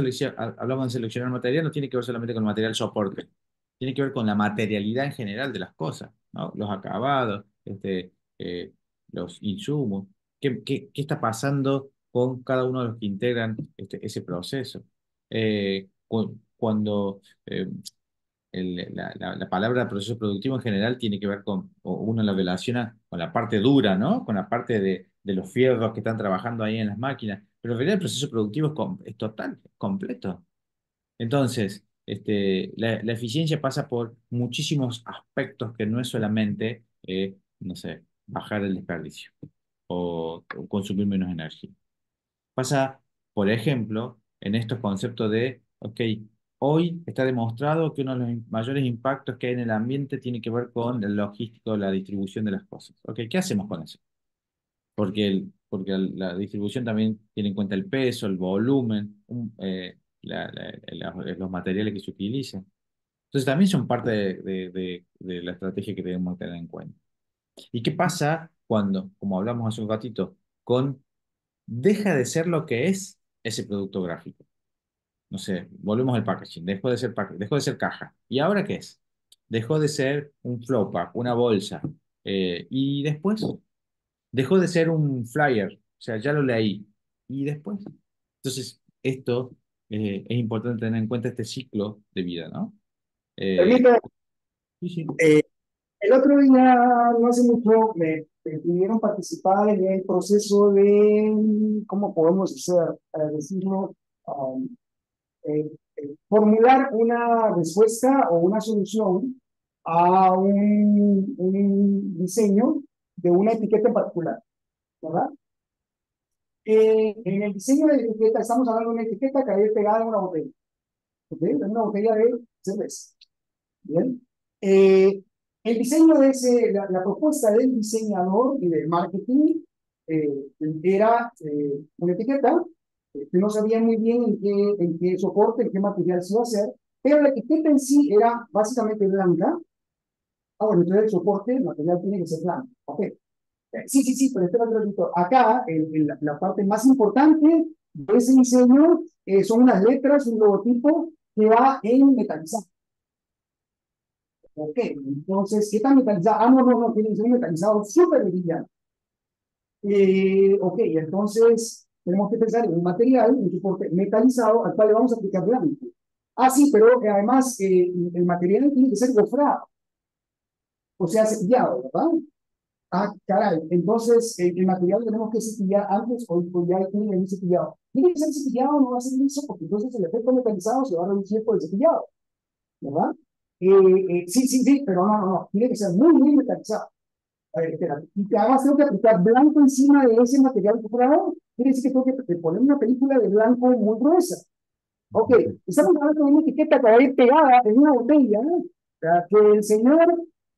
hablamos de seleccionar material, no tiene que ver solamente con el material soporte, tiene que ver con la materialidad en general de las cosas, ¿no? Los acabados, eh, los insumos, qué está pasando con cada uno de los que integran ese proceso. Cuando la palabra proceso productivo en general tiene que ver o uno la relaciona con la parte dura, ¿no? Con la parte de los fierros que están trabajando ahí en las máquinas. Pero en realidad el proceso productivo es total, es completo. Entonces, la eficiencia pasa por muchísimos aspectos que no es solamente, no sé, bajar el desperdicio o consumir menos energía. Pasa, por ejemplo, en estos conceptos de, ok, hoy está demostrado que uno de los mayores impactos que hay en el ambiente tiene que ver con el logístico, la distribución de las cosas. Ok, ¿qué hacemos con eso? Porque la distribución también tiene en cuenta el peso, el volumen, los materiales que se utilizan. Entonces también son parte de la estrategia que debemos tener en cuenta. ¿Y qué pasa cuando, como hablamos hace un ratito, con deja de ser lo que es ese producto gráfico? No sé, volvemos al packaging, dejó de ser caja. ¿Y ahora qué es? Dejó de ser un flow pack, una bolsa. Y después dejó de ser un flyer, o sea, ya lo leí. ¿Y después? Entonces, esto es importante tener en cuenta este ciclo de vida, ¿no? Eh, Permítame, sí, sí. el otro día, no hace mucho, me pidieron participar en el proceso de, ¿cómo podemos hacer, decirlo? Um, Formular una respuesta o una solución a un diseño de una etiqueta en particular, ¿verdad? En el diseño de la etiqueta, estamos hablando de una etiqueta que había pegada en una botella, ¿ok? En una botella de cerveza. Bien. Eh, el diseño de la propuesta del diseñador y del marketing era una etiqueta que no sabía muy bien en qué soporte, en qué material se iba a hacer, pero la etiqueta en sí era básicamente blanca. Ah, bueno, entonces el soporte, el material tiene que ser blanco. Ok. Sí, sí, sí, pero espera un ratito. Acá, la parte más importante de ese diseño son unas letras, un logotipo que va en metalizado. Ok, entonces, ¿qué tan metalizado? Ah, no, no, no, tiene que ser metalizado súper brillante. Ok, entonces tenemos que pensar en un material, un soporte metalizado al cual le vamos a aplicar blanco. Ah, sí, pero además el material tiene que ser gofrado, o sea, cepillado, ¿verdad? Ah, caray, entonces el material lo tenemos que cepillar antes o ya tiene que venir cepillado. Tiene que ser cepillado, no va a ser liso, porque entonces el efecto metalizado se va a reducir por el cepillado, ¿verdad? Sí, sí, sí, pero no, no, no, tiene que ser muy, metalizado. A ver, espérate. Y además tengo que aplicar blanco encima de ese material comprado. quiere decir que tengo que poner una película de blanco muy gruesa. Ok, estamos hablando de una etiqueta que va a ir pegada en una botella, ¿no? O sea, que el señor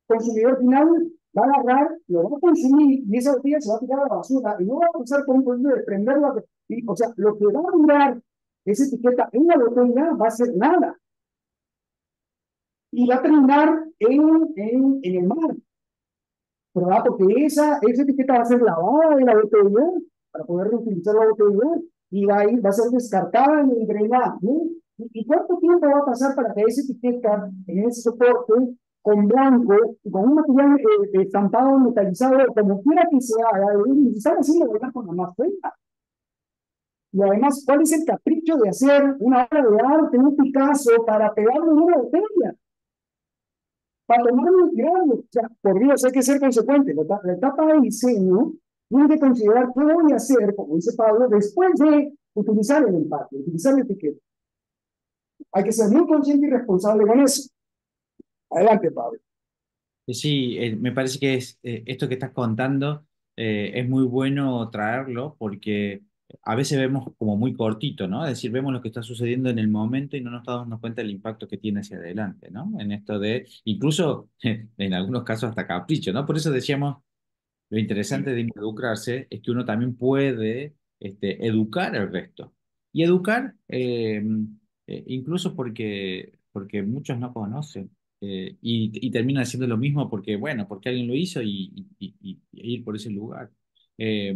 consumidor final va a agarrar, lo va a consumir y esa botella se va a tirar a la basura y no va a usar por un proceso de prenderla. O sea, lo que va a durar esa etiqueta en la botella va a ser nada y va a terminar en el mar, ¿verdad? Porque esa etiqueta va a ser lavada de la botella para poder reutilizar la botella y va a ser descartada en el drenaje. ¿Y cuánto tiempo va a pasar para que esa etiqueta en ese soporte con blanco y con un material estampado, metalizado, como quiera que sea, se están haciendo ¿verdad? Con la más cuenta? Y además, ¿cuál es el capricho de hacer una obra de arte, un Picasso, para pegarlo en una botella? Para tomarlo y tirarlo. O sea, por Dios, hay que ser consecuente. La etapa de diseño tiene que considerar qué voy a hacer, como dice Pablo, después de utilizar el empaque, utilizar la etiqueta. Hay que ser muy consciente y responsable con eso. Adelante, Pablo. Sí, me parece que esto que estás contando es muy bueno traerlo porque a veces vemos como muy cortito, ¿no? Es decir, vemos lo que está sucediendo en el momento y no nos estamos dando cuenta del impacto que tiene hacia adelante, ¿no? En esto de, incluso en algunos casos hasta capricho, ¿no? Por eso decíamos lo interesante de involucrarse es que uno también puede educar al resto. Y educar, incluso porque muchos no conocen y terminan haciendo lo mismo porque, bueno, porque alguien lo hizo y ir por ese lugar. Eh,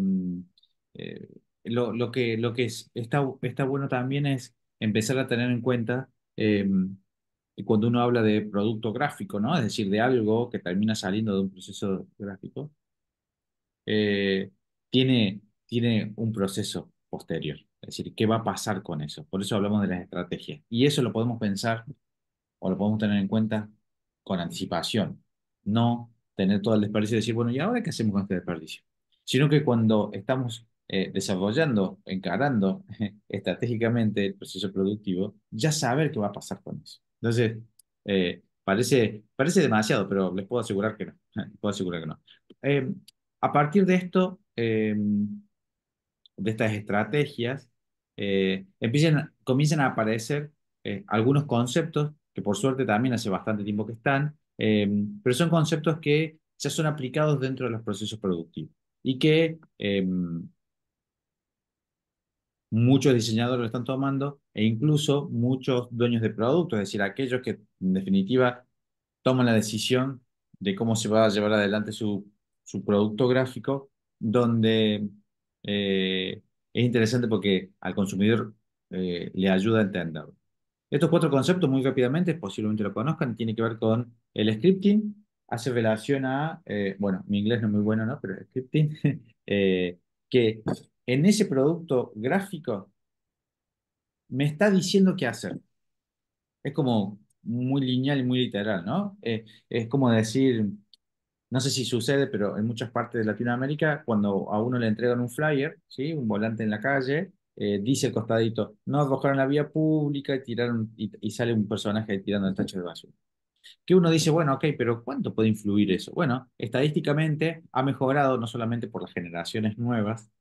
eh, está bueno también es empezar a tener en cuenta que cuando uno habla de producto gráfico, ¿no? Es decir, de algo que termina saliendo de un proceso gráfico eh, tiene un proceso posterior. Es decir, ¿qué va a pasar con eso? Por eso hablamos de las estrategias. Y eso lo podemos pensar o lo podemos tener en cuenta con anticipación. No tener todo el desperdicio y decir, bueno, ¿y ahora qué hacemos con este desperdicio? Sino que cuando estamos desarrollando, encarando estratégicamente el proceso productivo, ya saber qué va a pasar con eso. Entonces, parece demasiado, pero les puedo asegurar que no. Les puedo asegurar que no. Eh, a partir de esto, de estas estrategias, comienzan a aparecer algunos conceptos que por suerte también hace bastante tiempo que están, pero son conceptos que ya son aplicados dentro de los procesos productivos y que muchos diseñadores lo están tomando e incluso muchos dueños de productos, es decir, aquellos que en definitiva toman la decisión de cómo se va a llevar adelante su producto gráfico, donde es interesante porque al consumidor le ayuda a entenderlo. Estos cuatro conceptos, muy rápidamente, posiblemente lo conozcan, tiene que ver con el scripting, hace relación a, bueno, mi inglés no es muy bueno, ¿no? Pero el scripting, que en ese producto gráfico me está diciendo qué hacer. Es como muy lineal y muy literal, ¿no? Es como decir, no sé si sucede, pero en muchas partes de Latinoamérica, cuando a uno le entregan un flyer, ¿sí? Un volante en la calle, dice el costadito, no arrojaron la vía pública y sale un personaje tirando el tacho de basura. Que uno dice, bueno, ok, pero ¿cuánto puede influir eso? Bueno, estadísticamente ha mejorado no solamente por las generaciones nuevas,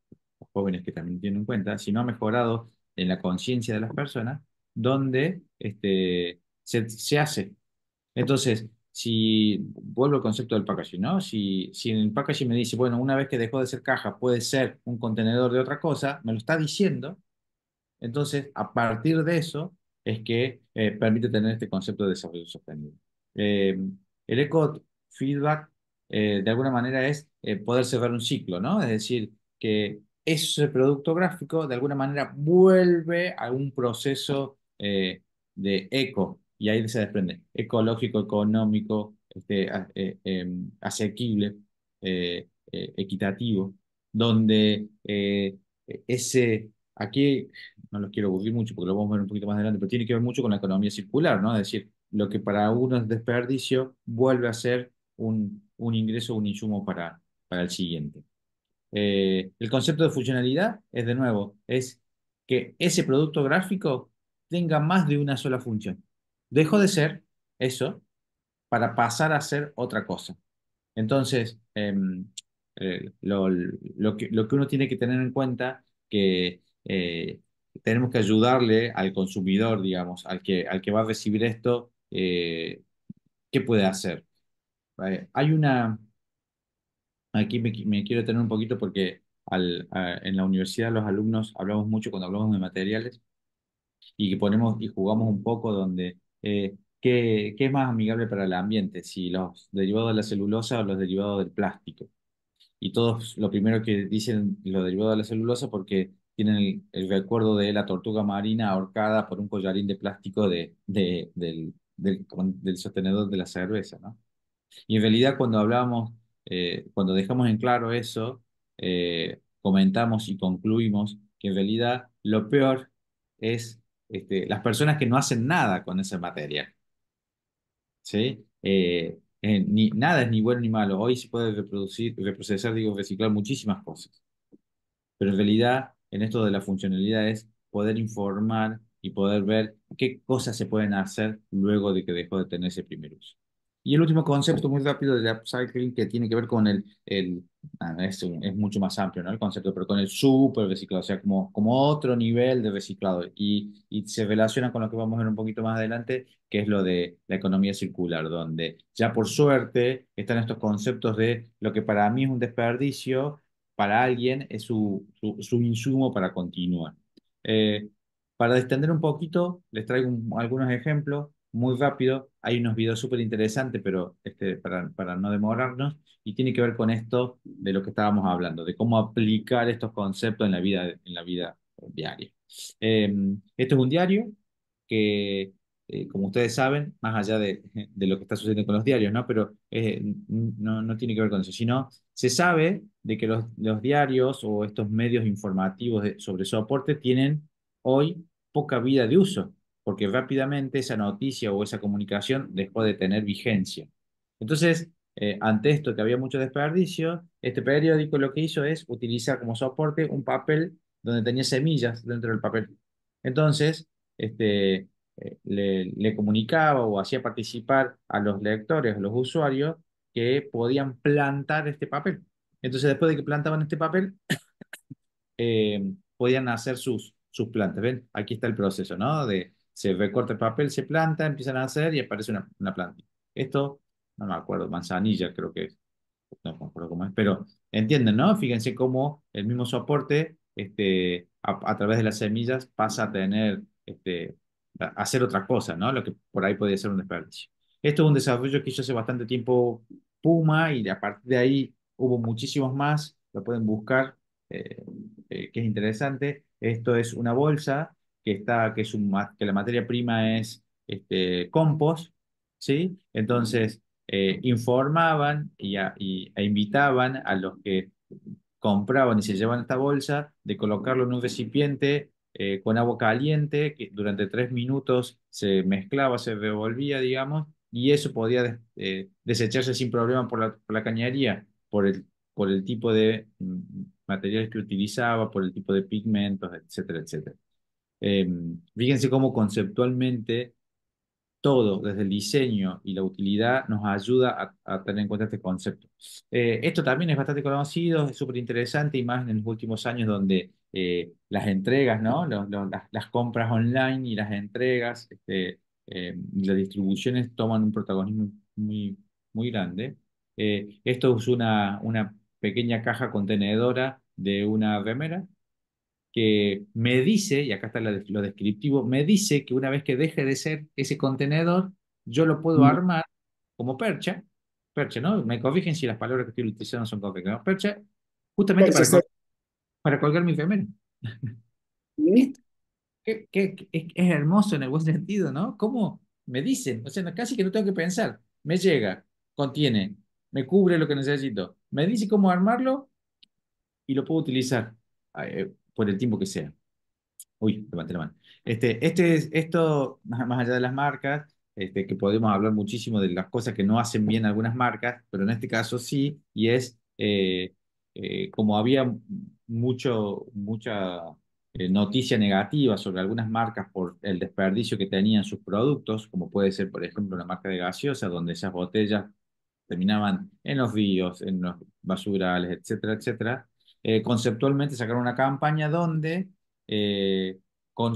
los jóvenes que también tienen en cuenta, sino ha mejorado en la conciencia de las personas, donde se hace. Entonces, si vuelvo al concepto del packaging, ¿no? Si en el packaging me dice, bueno, una vez que dejó de ser caja, puede ser un contenedor de otra cosa, me lo está diciendo, entonces, a partir de eso es que permite tener este concepto de desarrollo sostenible. Eh, el eco feedback, de alguna manera, es poder cerrar un ciclo, ¿no? Es decir, que ese producto gráfico, de alguna manera, vuelve a un proceso de eco, y ahí se desprende, ecológico, económico, asequible, equitativo, donde aquí no los quiero aburrir mucho porque lo vamos a ver un poquito más adelante, pero tiene que ver mucho con la economía circular, ¿no? Es decir, lo que para uno es desperdicio vuelve a ser un ingreso, un insumo para el siguiente. El concepto de funcionalidad es, de nuevo, es que ese producto gráfico tenga más de una sola función. Dejó de ser eso para pasar a ser otra cosa. Entonces, lo que uno tiene que tener en cuenta que tenemos que ayudarle al consumidor, digamos, al que va a recibir esto, ¿qué puede hacer? Hay una, aquí me quiero tener un poquito porque en la universidad los alumnos hablamos mucho cuando hablamos de materiales y que ponemos y jugamos un poco donde qué es más amigable para el ambiente, si los derivados de la celulosa o los derivados del plástico. Y todos lo primero que dicen lo derivado de la celulosa porque tienen el recuerdo de la tortuga marina ahorcada por un collarín de plástico del sostenedor de la cerveza, ¿no? Y en realidad cuando hablamos, cuando dejamos en claro eso, comentamos y concluimos que en realidad lo peor es las personas que no hacen nada con ese material, ¿sí? Nada es ni bueno ni malo. Hoy se puede reproducir, reprocesar, digo, reciclar muchísimas cosas. Pero en realidad, en esto de la funcionalidad es poder informar y poder ver qué cosas se pueden hacer luego de que dejó de tener ese primer uso. Y el último concepto muy rápido del upcycling que tiene que ver con es mucho más amplio, ¿no? El concepto, pero con el super reciclado, o sea, como otro nivel de reciclado. Y se relaciona con lo que vamos a ver un poquito más adelante, que es lo de la economía circular, donde ya por suerte están estos conceptos de lo que para mí es un desperdicio para alguien es su insumo para continuar. Eh, para distender un poquito, les traigo algunos ejemplos muy rápido. Hay unos videos súper interesantes, pero para no demorarnos, y tiene que ver con esto de lo que estábamos hablando, de cómo aplicar estos conceptos en la vida diaria. Esto es un diario que, como ustedes saben, más allá de lo que está sucediendo con los diarios, ¿no? Pero no tiene que ver con eso, sino se sabe de que los diarios o estos medios informativos sobre soporte tienen hoy poca vida de uso, porque rápidamente esa noticia o esa comunicación dejó de tener vigencia. Entonces, ante esto que había mucho desperdicio, este periódico lo que hizo es utilizar como soporte un papel donde tenía semillas dentro del papel. Entonces, le comunicaba o hacía participar a los lectores, a los usuarios, que podían plantar este papel. Entonces, después de que plantaban este papel, podían hacer sus plantas. ¿Ven? Aquí está el proceso, ¿no? Se recorta el papel, se planta, empiezan a hacer y aparece una planta. Esto, no me acuerdo, manzanilla creo que es, no me acuerdo cómo es, pero entienden, ¿no? Fíjense cómo el mismo soporte, a través de las semillas, pasa a tener, a hacer otra cosa, ¿no? Lo que por ahí podría ser un desperdicio. Esto es un desarrollo que hizo hace bastante tiempo Puma y a partir de ahí hubo muchísimos más, lo pueden buscar, eh, que es interesante. Esto es una bolsa que la materia prima es compost, ¿sí? Entonces, informaban e invitaban a los que compraban y se llevaban esta bolsa de colocarlo en un recipiente con agua caliente, que durante 3 minutos se mezclaba, se revolvía, digamos, y eso podía desecharse sin problema por la cañería, por el tipo de materiales que utilizaba, por el tipo de pigmentos, etcétera, etcétera. Eh, Fíjense cómo conceptualmente todo, desde el diseño y la utilidad, nos ayuda a tener en cuenta este concepto. Esto también es bastante conocido, es súper interesante y más en los últimos años donde las entregas, ¿no? Las compras online y las entregas, y las distribuciones toman un protagonismo muy, muy grande. Esto es una pequeña caja contenedora de una remera que me dice, y acá está lo descriptivo, me dice que una vez que deje de ser ese contenedor, yo lo puedo Mm. armar como percha, ¿no? Me corrigen si las palabras que estoy utilizando son correctas, ¿no? Percha, justamente Percha, para colgar mi remera. mm. Esto es hermoso en el buen sentido, ¿no? ¿Cómo me dicen? O sea, casi que no tengo que pensar. Me llega, contiene, me cubre lo que necesito, me dice cómo armarlo y lo puedo utilizar por el tiempo que sea. Uy, levanté la mano. Esto, más allá de las marcas, que podemos hablar muchísimo de las cosas que no hacen bien algunas marcas, pero en este caso sí, y es como había mucha noticia negativa sobre algunas marcas por el desperdicio que tenían sus productos, como puede ser, por ejemplo, una marca de gaseosa, donde esas botellas terminaban en los ríos, en los basurales, etcétera, etcétera. conceptualmente sacaron una campaña donde eh, con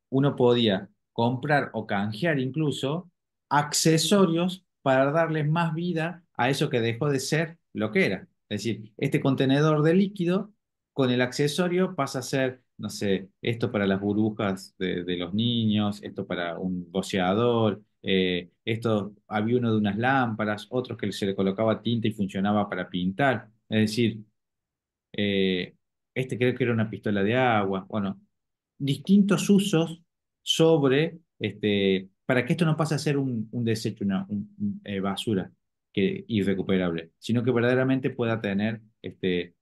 uno podía comprar o canjear incluso accesorios para darles más vida a eso que dejó de ser lo que era. Es decir, este contenedor de líquido con el accesorio pasa a ser, no sé, esto para las burbujas de los niños, esto para un boceador, esto había uno de unas lámparas, otros que se le colocaba tinta y funcionaba para pintar. Es decir, eh, este creo que era una pistola de agua. Bueno, distintos usos sobre, para que esto no pase a ser un desecho, basura irrecuperable, sino que verdaderamente pueda tener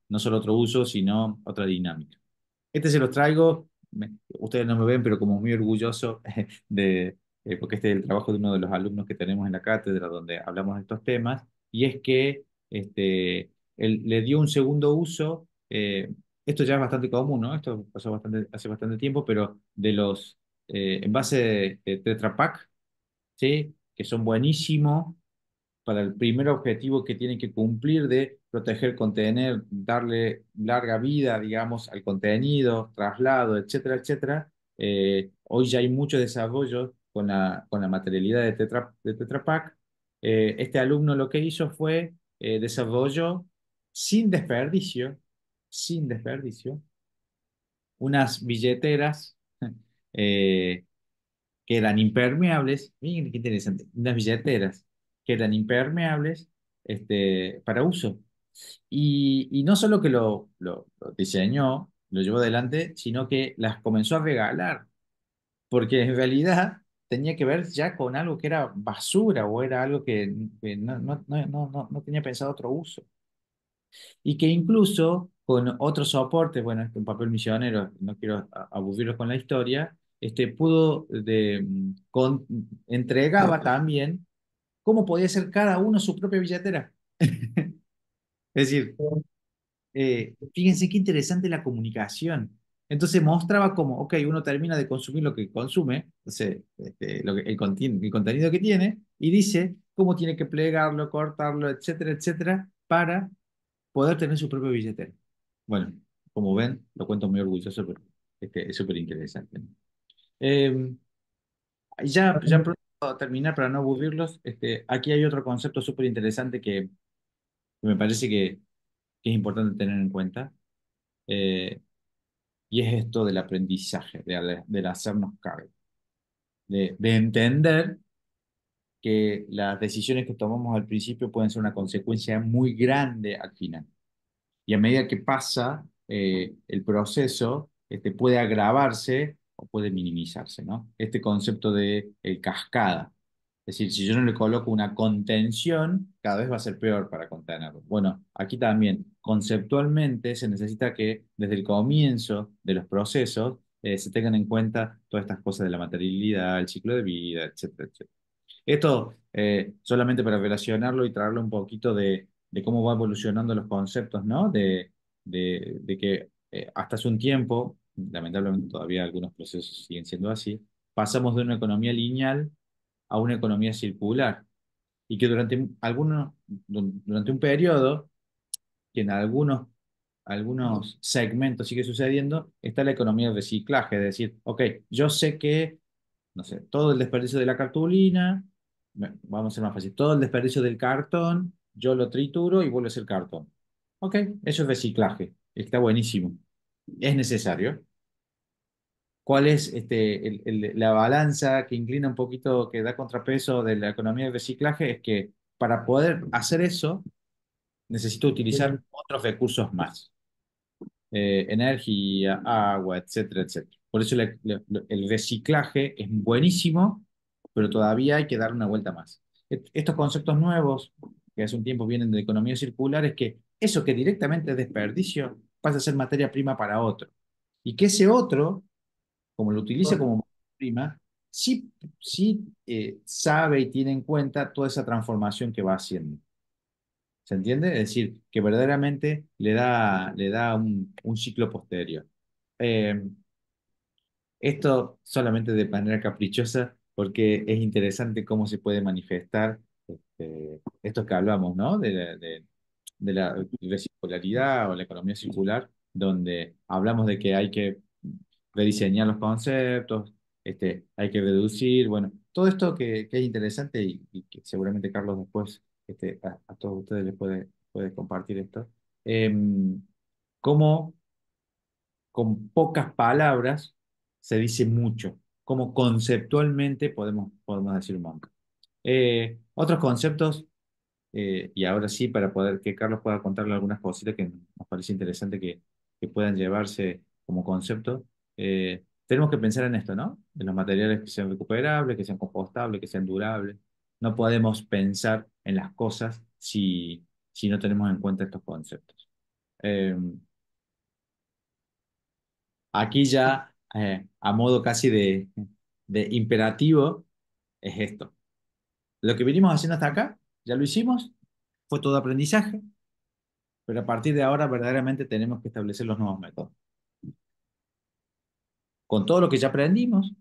no solo otro uso, sino otra dinámica. Este se los traigo, ustedes no me ven, pero como muy orgulloso porque este es el trabajo de uno de los alumnos que tenemos en la cátedra donde hablamos de estos temas, y es que él le dio un segundo uso. Esto ya es bastante común, ¿no? Esto pasó hace bastante tiempo, pero de los envases de Tetra Pak, ¿sí? Que son buenísimos para el primer objetivo que tienen que cumplir de proteger, contener, darle larga vida, digamos, al contenido, traslado, etcétera, etcétera. Hoy ya hay mucho desarrollo con la materialidad de Tetra Pak. Este alumno lo que hizo fue desarrolló sin desperdicio, sin desperdicio, unas billeteras eh, que eran impermeables. Miren qué interesante, unas billeteras que eran impermeables para uso. Y no solo que lo diseñó, lo llevó adelante, sino que las comenzó a regalar, porque en realidad tenía que ver ya con algo que era basura o era algo que no tenía pensado otro uso. Y que incluso con otros soportes, bueno, un papel misionero, no quiero aburrirlos con la historia, entregaba también cómo podía ser cada uno su propia billetera. Es decir, fíjense qué interesante la comunicación. Entonces mostraba cómo, ok, uno termina de consumir lo que consume, o sea, el contenido que tiene, y dice cómo tiene que plegarlo, cortarlo, etcétera, etcétera, para poder tener su propio billetera. Bueno, como ven, lo cuento muy orgulloso, pero es súper interesante, ¿no? Eh, ya pronto a terminar, para no aburrirlos, aquí hay otro concepto súper interesante que me parece que es importante tener en cuenta, eh, y es esto del aprendizaje, del hacernos cargo, de entender que las decisiones que tomamos al principio pueden ser una consecuencia muy grande al final. Y a medida que pasa el proceso, puede agravarse o puede minimizarse, ¿no? Este concepto de cascada. Es decir, si yo no le coloco una contención, cada vez va a ser peor para contenerlo. Bueno, aquí también, conceptualmente, se necesita que desde el comienzo de los procesos se tengan en cuenta todas estas cosas de la materialidad, el ciclo de vida, etcétera, etcétera. Esto solamente para relacionarlo y traerlo un poquito de cómo va evolucionando los conceptos, ¿no? De que hasta hace un tiempo, lamentablemente todavía algunos procesos siguen siendo así, pasamos de una economía lineal a una economía circular. Y que durante un periodo, que en algunos segmentos sigue sucediendo, está la economía del reciclaje, es decir, ok, yo sé que no sé, todo el desperdicio de la cartulina, vamos a ser más fácil, todo el desperdicio del cartón, yo lo trituro y vuelve a ser cartón. Ok, eso es reciclaje, está buenísimo. ¿Es necesario? ¿Cuál es la balanza que inclina un poquito, que da contrapeso de la economía del reciclaje? Es que para poder hacer eso, necesito utilizar otros recursos más. Energía, agua, etcétera, etcétera. Por eso el reciclaje es buenísimo, pero todavía hay que dar una vuelta más. Estos conceptos nuevos, que hace un tiempo vienen de economía circular, es que eso que directamente es desperdicio pasa a ser materia prima para otro. Y que ese otro, como lo utiliza como materia prima, sí sabe y tiene en cuenta toda esa transformación que va haciendo. ¿Se entiende? Es decir, que verdaderamente le da un ciclo posterior. Eh, Esto solamente de manera caprichosa, porque es interesante cómo se puede manifestar esto que hablamos, ¿no? de la recircularidad o la economía circular, donde hablamos de que hay que rediseñar los conceptos, hay que reducir, bueno, todo esto que es interesante y que seguramente Carlos después a todos ustedes les puede compartir esto. Cómo con pocas palabras se dice mucho, cómo conceptualmente podemos decir un montón. Otros conceptos, y ahora sí, para poder que Carlos pueda contarle algunas cositas que nos parece interesante que puedan llevarse como concepto, tenemos que pensar en esto, ¿no? En los materiales que sean recuperables, que sean compostables, que sean durables. No podemos pensar en las cosas si no tenemos en cuenta estos conceptos. Eh, Aquí ya, a modo casi de imperativo, es esto. Lo que venimos haciendo hasta acá, ya lo hicimos, fue todo aprendizaje, pero a partir de ahora verdaderamente tenemos que establecer los nuevos métodos. Con todo lo que ya aprendimos,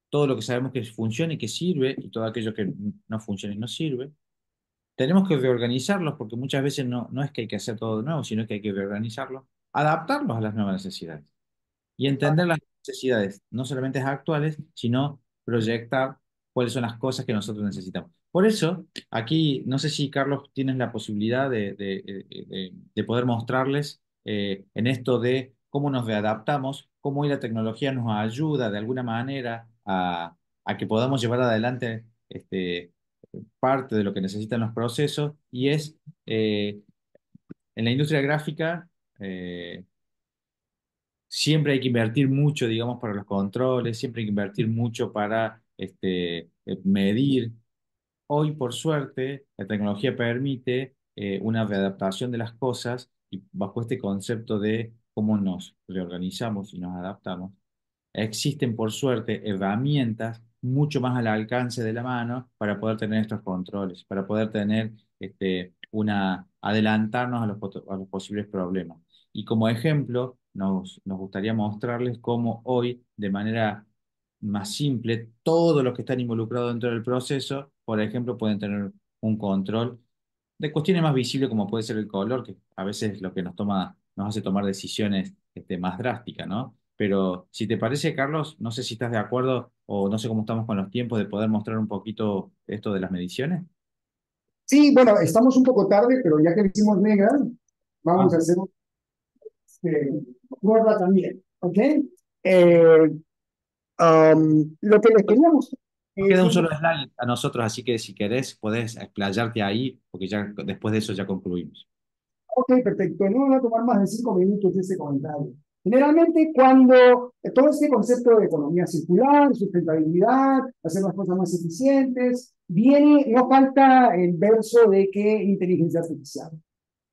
todo lo que sabemos que funciona y que sirve, y todo aquello que no funciona y no sirve, tenemos que reorganizarlos porque muchas veces no es que hay que hacer todo de nuevo, sino que hay que reorganizarlos, adaptarlos a las nuevas necesidades. Y entender las necesidades, no solamente actuales, sino proyectar cuáles son las cosas que nosotros necesitamos. Por eso, aquí, no sé si Carlos tienes la posibilidad de poder mostrarles en esto de cómo nos readaptamos, cómo hoy la tecnología nos ayuda de alguna manera a que podamos llevar adelante parte de lo que necesitan los procesos, y es en la industria gráfica. Siempre hay que invertir mucho, digamos, para los controles, siempre hay que invertir mucho para medir. Hoy, por suerte, la tecnología permite una readaptación de las cosas y bajo este concepto de cómo nos reorganizamos y nos adaptamos, existen, por suerte, herramientas mucho más al alcance de la mano para poder tener estos controles, para poder tener adelantarnos a los posibles problemas. Y como ejemplo, nos gustaría mostrarles cómo hoy, de manera más simple, todos los que están involucrados dentro del proceso, por ejemplo, pueden tener un control de cuestiones más visibles como puede ser el color, que a veces es lo que nos hace tomar decisiones más drásticas, ¿no? Pero si te parece, Carlos, no sé si estás de acuerdo o no sé cómo estamos con los tiempos de poder mostrar un poquito esto de las mediciones. Sí, bueno, estamos un poco tarde, pero ya que lo hicimos negra, vamos a Ah, hacer gorda también, ¿ok? Eh, lo que les quería mostrar nos es queda un un solo poco. slide a nosotros, así que si querés, podés explayarte ahí, porque ya después de eso ya concluimos. Ok, perfecto. No va a tomar más de 5 minutos ese comentario. Generalmente, cuando todo este concepto de economía circular, sustentabilidad, hacer las cosas más eficientes, viene, no falta el verso de que inteligencia artificial.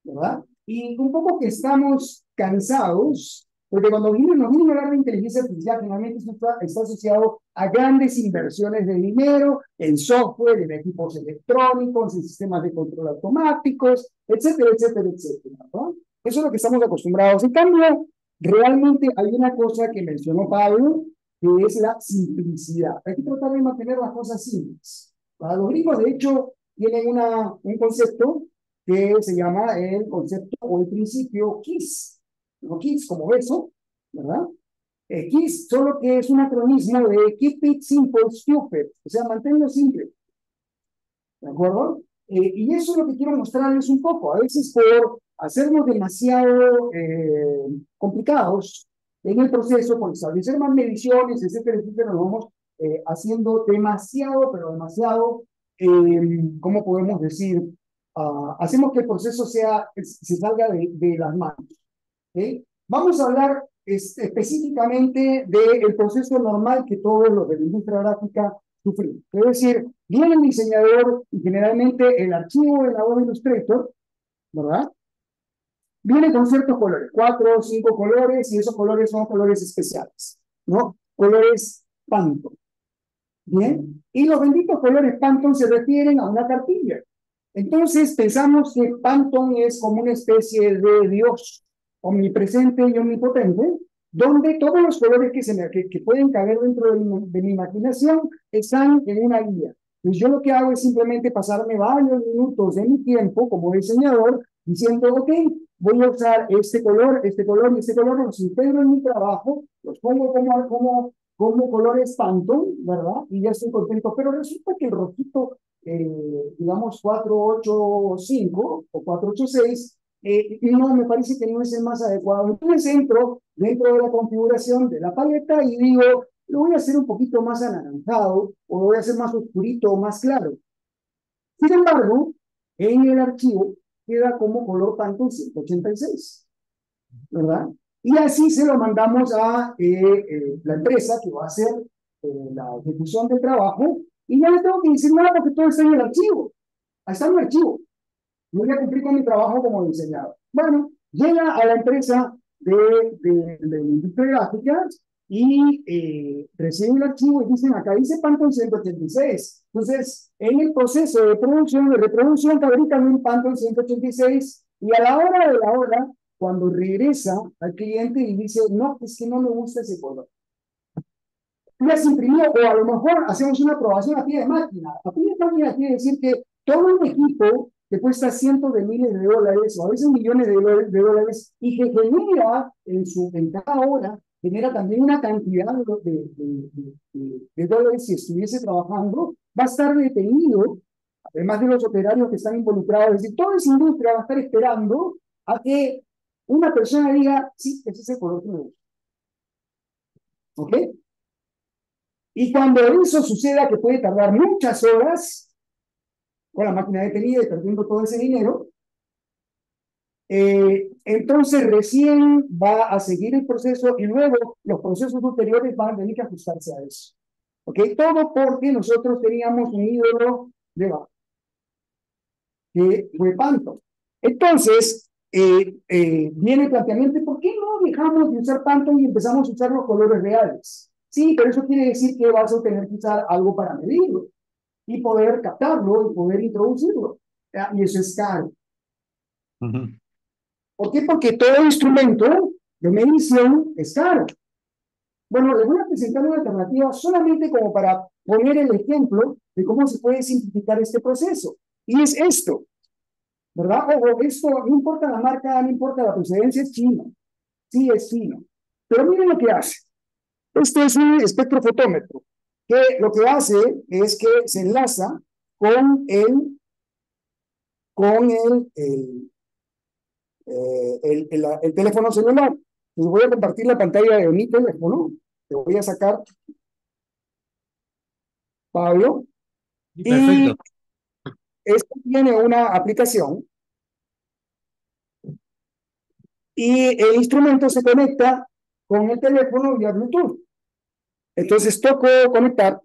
¿Verdad? Y un poco que estamos cansados, porque cuando nos viene a hablar de inteligencia artificial, generalmente está asociado a grandes inversiones de dinero en software, en equipos electrónicos, en sistemas de control automáticos, etcétera, etcétera, etcétera, ¿no? Eso es lo que estamos acostumbrados. En cambio, realmente hay una cosa que mencionó Pablo, que es la simplicidad. Hay que tratar de mantener las cosas simples. Para los gringos, de hecho, tienen un concepto que se llama el concepto o el principio KISS, ¿no? KISS como beso, ¿verdad? KISS solo que es un acronismo de Keep It Simple Stupid, o sea, manténlo simple, ¿de acuerdo? Y eso es lo que quiero mostrarles un poco. A veces por hacernos demasiado complicados en el proceso, por establecer más mediciones, etcétera, etcétera, nos vamos haciendo demasiado, pero demasiado, ¿cómo podemos decir? Hacemos que el proceso se salga de las manos. ¿Okay? Vamos a hablar específicamente del proceso normal que todos los de la industria gráfica sufrimos. Es decir, viene el diseñador y generalmente el archivo de la Adobe Illustrator, ¿verdad? Viene con ciertos colores, 4 o 5 colores, y esos colores son colores especiales, ¿no? Colores Pantone. Bien, y los benditos colores Pantone se refieren a una cartilla. Entonces pensamos que Pantone es como una especie de Dios omnipresente y omnipotente, donde todos los colores que pueden caber dentro de mi imaginación están en una guía. Pues yo lo que hago es simplemente pasarme varios minutos de mi tiempo como diseñador diciendo, ok, voy a usar este color y este color, los integro en mi trabajo, los pongo como colores Pantone, ¿verdad? Y ya estoy contento, pero resulta que el rojito, digamos 485 o 486, no, me parece que no es el más adecuado. Entonces entro dentro de la configuración de la paleta y digo, lo voy a hacer un poquito más anaranjado o lo voy a hacer más oscurito o más claro. Sin embargo, en el archivo queda como color Pantone 186, ¿verdad? Y así se lo mandamos a la empresa que va a hacer la ejecución del trabajo y no le tengo que decir nada porque todo está en el archivo. Ahí está en el archivo. Yo voy a cumplir con mi trabajo como diseñador. Bueno, llega a la empresa de industria gráfica y reciben el archivo y dicen, acá dice Pantone 186. Entonces, en el proceso de producción, de reproducción, fabrican un Pantone 186 y a la hora de la hora, cuando regresa al cliente y dice, no, es que no me gusta ese color. Tú has imprimido, o a lo mejor hacemos una aprobación a pie de máquina. A pie de máquina quiere decir que todo un equipo que cuesta cientos de miles de dólares o a veces millones de dólares y que genera en cada hora, genera también una cantidad de dólares si estuviese trabajando, va a estar detenido, además de los operarios que están involucrados. Es decir, toda esa industria va a estar esperando a que una persona diga, sí, ese es el color que me gusta. ¿Ok? Y cuando eso suceda, que puede tardar muchas horas, con la máquina detenida y perdiendo todo ese dinero, entonces recién va a seguir el proceso y luego los procesos ulteriores van a tener que ajustarse a eso. ¿Ok? Todo porque nosotros teníamos un ídolo debajo, que fue Pantone. Entonces, viene el planteamiento, ¿por qué no dejamos de usar Pantone y empezamos a usar los colores reales? Sí, pero eso quiere decir que vas a tener que usar algo para medirlo y poder captarlo y poder introducirlo. Y eso es caro. Ujú. ¿Por qué? Porque todo instrumento de medición es caro. Bueno, les voy a presentar una alternativa solamente como para poner el ejemplo de cómo se puede simplificar este proceso. Y es esto, ¿verdad? Ojo, esto no importa la marca, no importa la procedencia, es chino. Sí, es chino. Pero miren lo que hace. Esto es un espectrofotómetro, que lo que hace es que se enlaza con el teléfono celular. Les voy a compartir la pantalla de mi teléfono. Te voy a sacar, Pablo. Sí, Y perfecto. esto tiene una aplicación y el instrumento se conecta con el teléfono vía Bluetooth. Entonces toco conectar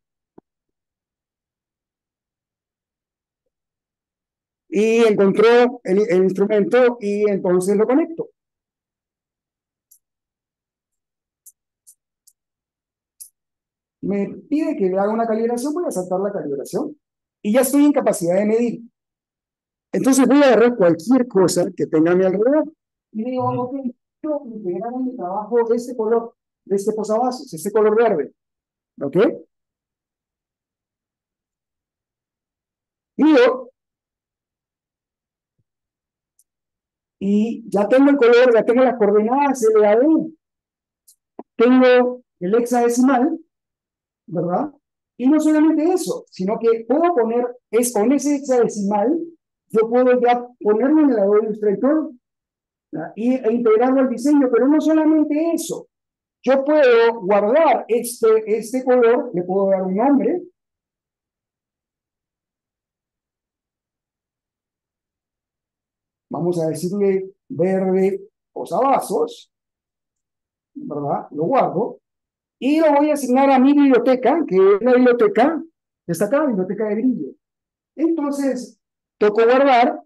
y encontró el instrumento y entonces lo conecto. Me pide que le haga una calibración, voy a saltar la calibración y ya estoy en capacidad de medir. Entonces voy a agarrar cualquier cosa que tenga a mi alrededor y digo, Ujú. ok, quiero integrar en mi trabajo este color de este posavasos, este color verde, ¿ok? Mido y ya tengo el color, ya tengo las coordenadas LAD, tengo el hexadecimal, ¿verdad? Y no solamente eso, sino que puedo poner, con ese hexadecimal, yo puedo ya ponerlo en el Adobe Illustrator e integrarlo al diseño, pero no solamente eso. Yo puedo guardar este color, le puedo dar un nombre, vamos a decirle verde posavasos, ¿verdad? Lo guardo y lo voy a asignar a mi biblioteca, que es la biblioteca que está acá, la biblioteca de brillo. Entonces, toco guardar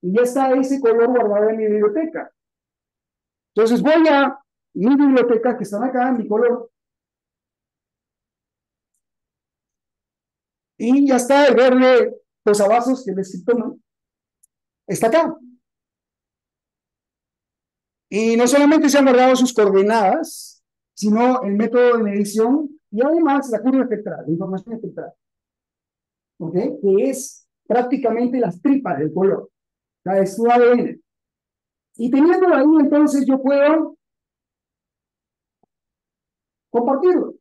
y ya está ese color guardado en mi biblioteca. Entonces voy a mi biblioteca que están acá, en mi color, y ya está el verde posavasos que el escrito no, está acá. Y no solamente se han guardado sus coordenadas, sino el método de medición y además la curva espectral, la información espectral, ¿ok? Que es prácticamente las tripas del color. Es tu ADN. Y teniendo ahí, entonces yo puedo compartirlo.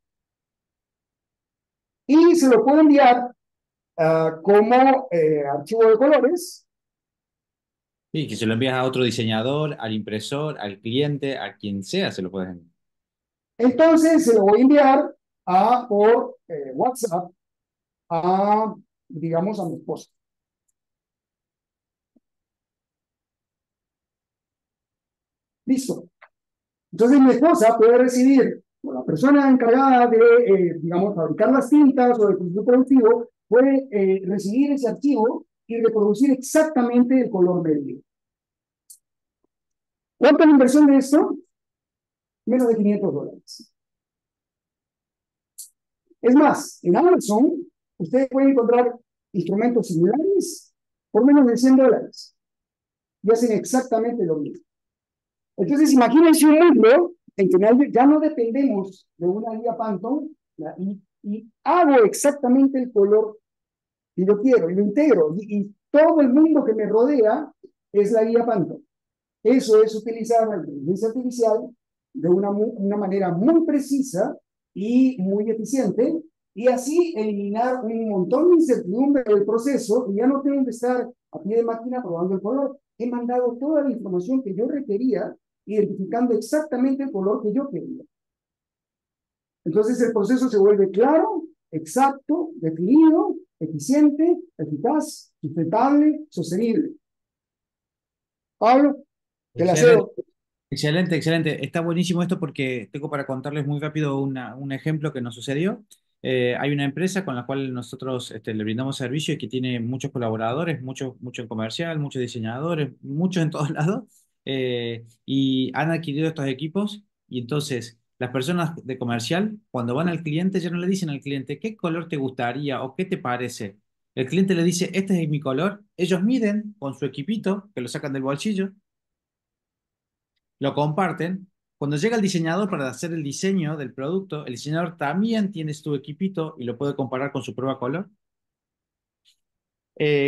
Y se lo puedo enviar como archivo de colores. Sí, que se lo envías a otro diseñador, al impresor, al cliente, a quien sea, se lo puedes enviar. Entonces se lo voy a enviar por WhatsApp a, digamos, a mi esposa. Listo. Entonces mi esposa puede recibir, o la persona encargada de, digamos, fabricar las tintas o del producto productivo, puede recibir ese archivo y reproducir exactamente el color medio. ¿Cuánto es la inversión de esto? Menos de $500. Es más, en Amazon ustedes pueden encontrar instrumentos similares por menos de $100 y hacen exactamente lo mismo. Entonces, imagínense un mundo en que ya no dependemos de una guía Pantone y hago exactamente el color que yo quiero y lo integro. Y todo el mundo que me rodea es la guía Pantone. Eso es utilizar la inteligencia artificial de una manera muy precisa y muy eficiente y así eliminar un montón de incertidumbre del proceso y ya no tengo que estar a pie de máquina probando el color. He mandado toda la información que yo requería, identificando exactamente el color que yo quería. Entonces el proceso se vuelve claro, exacto, definido, eficiente, eficaz, sustentable, sostenible. Pablo, te la Excelente, cedo. excelente, excelente. Está buenísimo esto porque tengo para contarles muy rápido un ejemplo que nos sucedió. Hay una empresa con la cual nosotros le brindamos servicio y que tiene muchos colaboradores, mucho en comercial, muchos diseñadores, muchos en todos lados, y han adquirido estos equipos y entonces las personas de comercial, cuando van al cliente, ya no le dicen al cliente qué color te gustaría o qué te parece. El cliente le dice, este es mi color. Ellos miden con su equipito, que lo sacan del bolsillo, lo comparten. Cuando llega el diseñador para hacer el diseño del producto, el diseñador también tiene su equipito y lo puede comparar con su prueba color.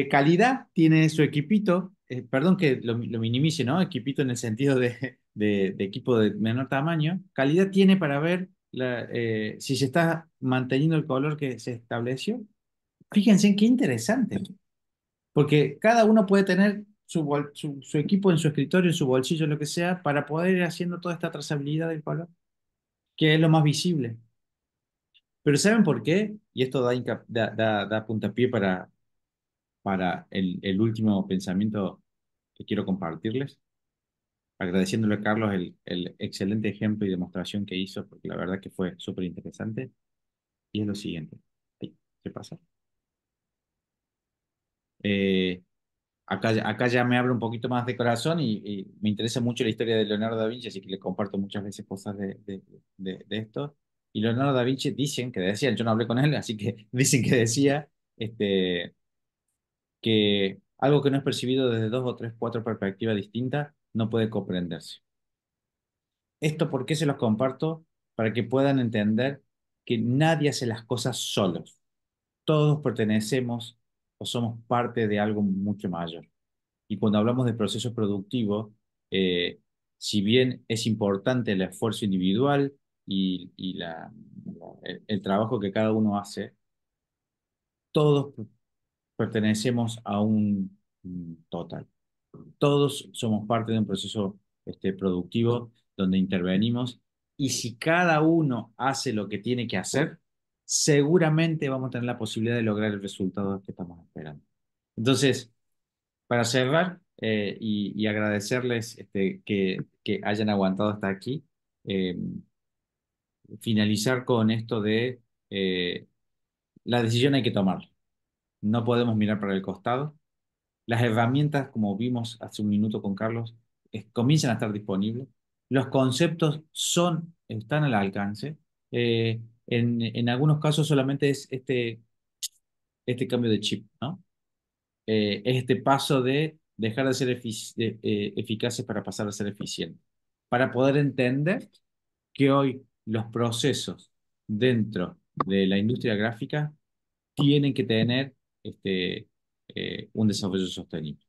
Calidad tiene su equipito, perdón que lo minimice, ¿no? Equipito en el sentido de equipo de menor tamaño. Calidad tiene para ver si se está manteniendo el color que se estableció. Fíjense en qué interesante, porque cada uno puede tener su equipo en su escritorio, en su bolsillo, lo que sea, para poder ir haciendo toda esta trazabilidad del color, que es lo más visible. Pero ¿saben por qué? Y esto da puntapié para el último pensamiento que quiero compartirles, agradeciéndole a Carlos el excelente ejemplo y demostración que hizo, porque la verdad que fue súper interesante, y es lo siguiente. Ay, ¿qué pasa? Eh, acá ya me abre un poquito más de corazón y me interesa mucho la historia de Leonardo da Vinci, así que le comparto muchas veces cosas de esto. Y Leonardo da Vinci dicen que decían, yo no hablé con él, así que dicen que decía este, que algo que no es percibido desde dos o tres, cuatro perspectivas distintas no puede comprenderse. ¿Esto por qué se los comparto? Para que puedan entender que nadie hace las cosas solos. Todos pertenecemos o somos parte de algo mucho mayor. Y cuando hablamos de procesos productivos, eh, si bien es importante el esfuerzo individual y el trabajo que cada uno hace, todos pertenecemos a un total. Todos somos parte de un proceso productivo donde intervenimos y si cada uno hace lo que tiene que hacer, seguramente vamos a tener la posibilidad de lograr el resultado que estamos esperando. Entonces, para cerrar y agradecerles que hayan aguantado hasta aquí, eh, finalizar con esto de la decisión hay que tomarla. No podemos mirar para el costado. Las herramientas, como vimos hace un minuto con Carlos, comienzan a estar disponibles. Los conceptos están al alcance. En algunos casos solamente es este cambio de chip, ¿no? Es este paso de dejar de ser eficaces para pasar a ser eficientes. Para poder entender que hoy los procesos dentro de la industria gráfica tienen que tener un desarrollo sostenible.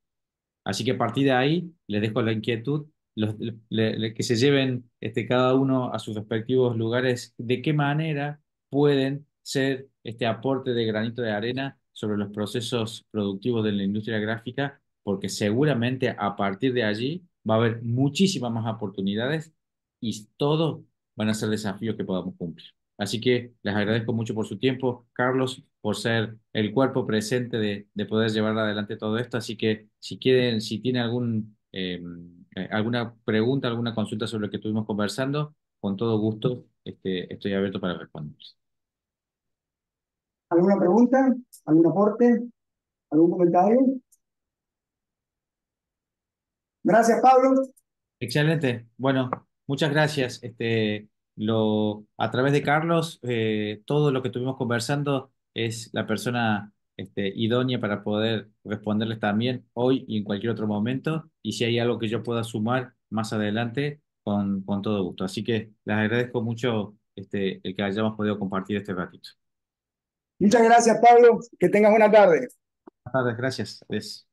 Así que a partir de ahí les dejo la inquietud, que se lleven cada uno a sus respectivos lugares, de qué manera pueden ser este aporte de granito de arena sobre los procesos productivos de la industria gráfica, porque seguramente a partir de allí va a haber muchísimas más oportunidades y todos van a ser desafíos que podamos cumplir. Así que les agradezco mucho por su tiempo, Carlos, por ser el cuerpo presente de poder llevar adelante todo esto. Así que si quieren, si tienen alguna pregunta, alguna consulta sobre lo que estuvimos conversando, con todo gusto estoy abierto para responder. ¿Alguna pregunta? ¿Algún aporte? ¿Algún comentario? Gracias, Pablo. Excelente. Bueno, muchas gracias. A través de Carlos, todo lo que estuvimos conversando es la persona idónea para poder responderles también hoy y en cualquier otro momento. Y si hay algo que yo pueda sumar más adelante, con todo gusto. Así que les agradezco mucho el que hayamos podido compartir este ratito. Muchas gracias, Pablo. Que tengas buena tarde. Buenas tardes, gracias. Adiós.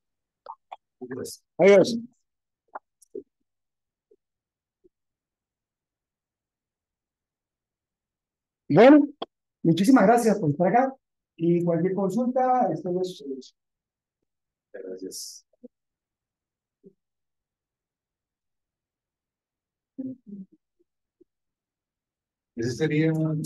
Adiós. Bueno, muchísimas gracias por estar acá y cualquier consulta, estoy a su servicio. Gracias. Ese sería un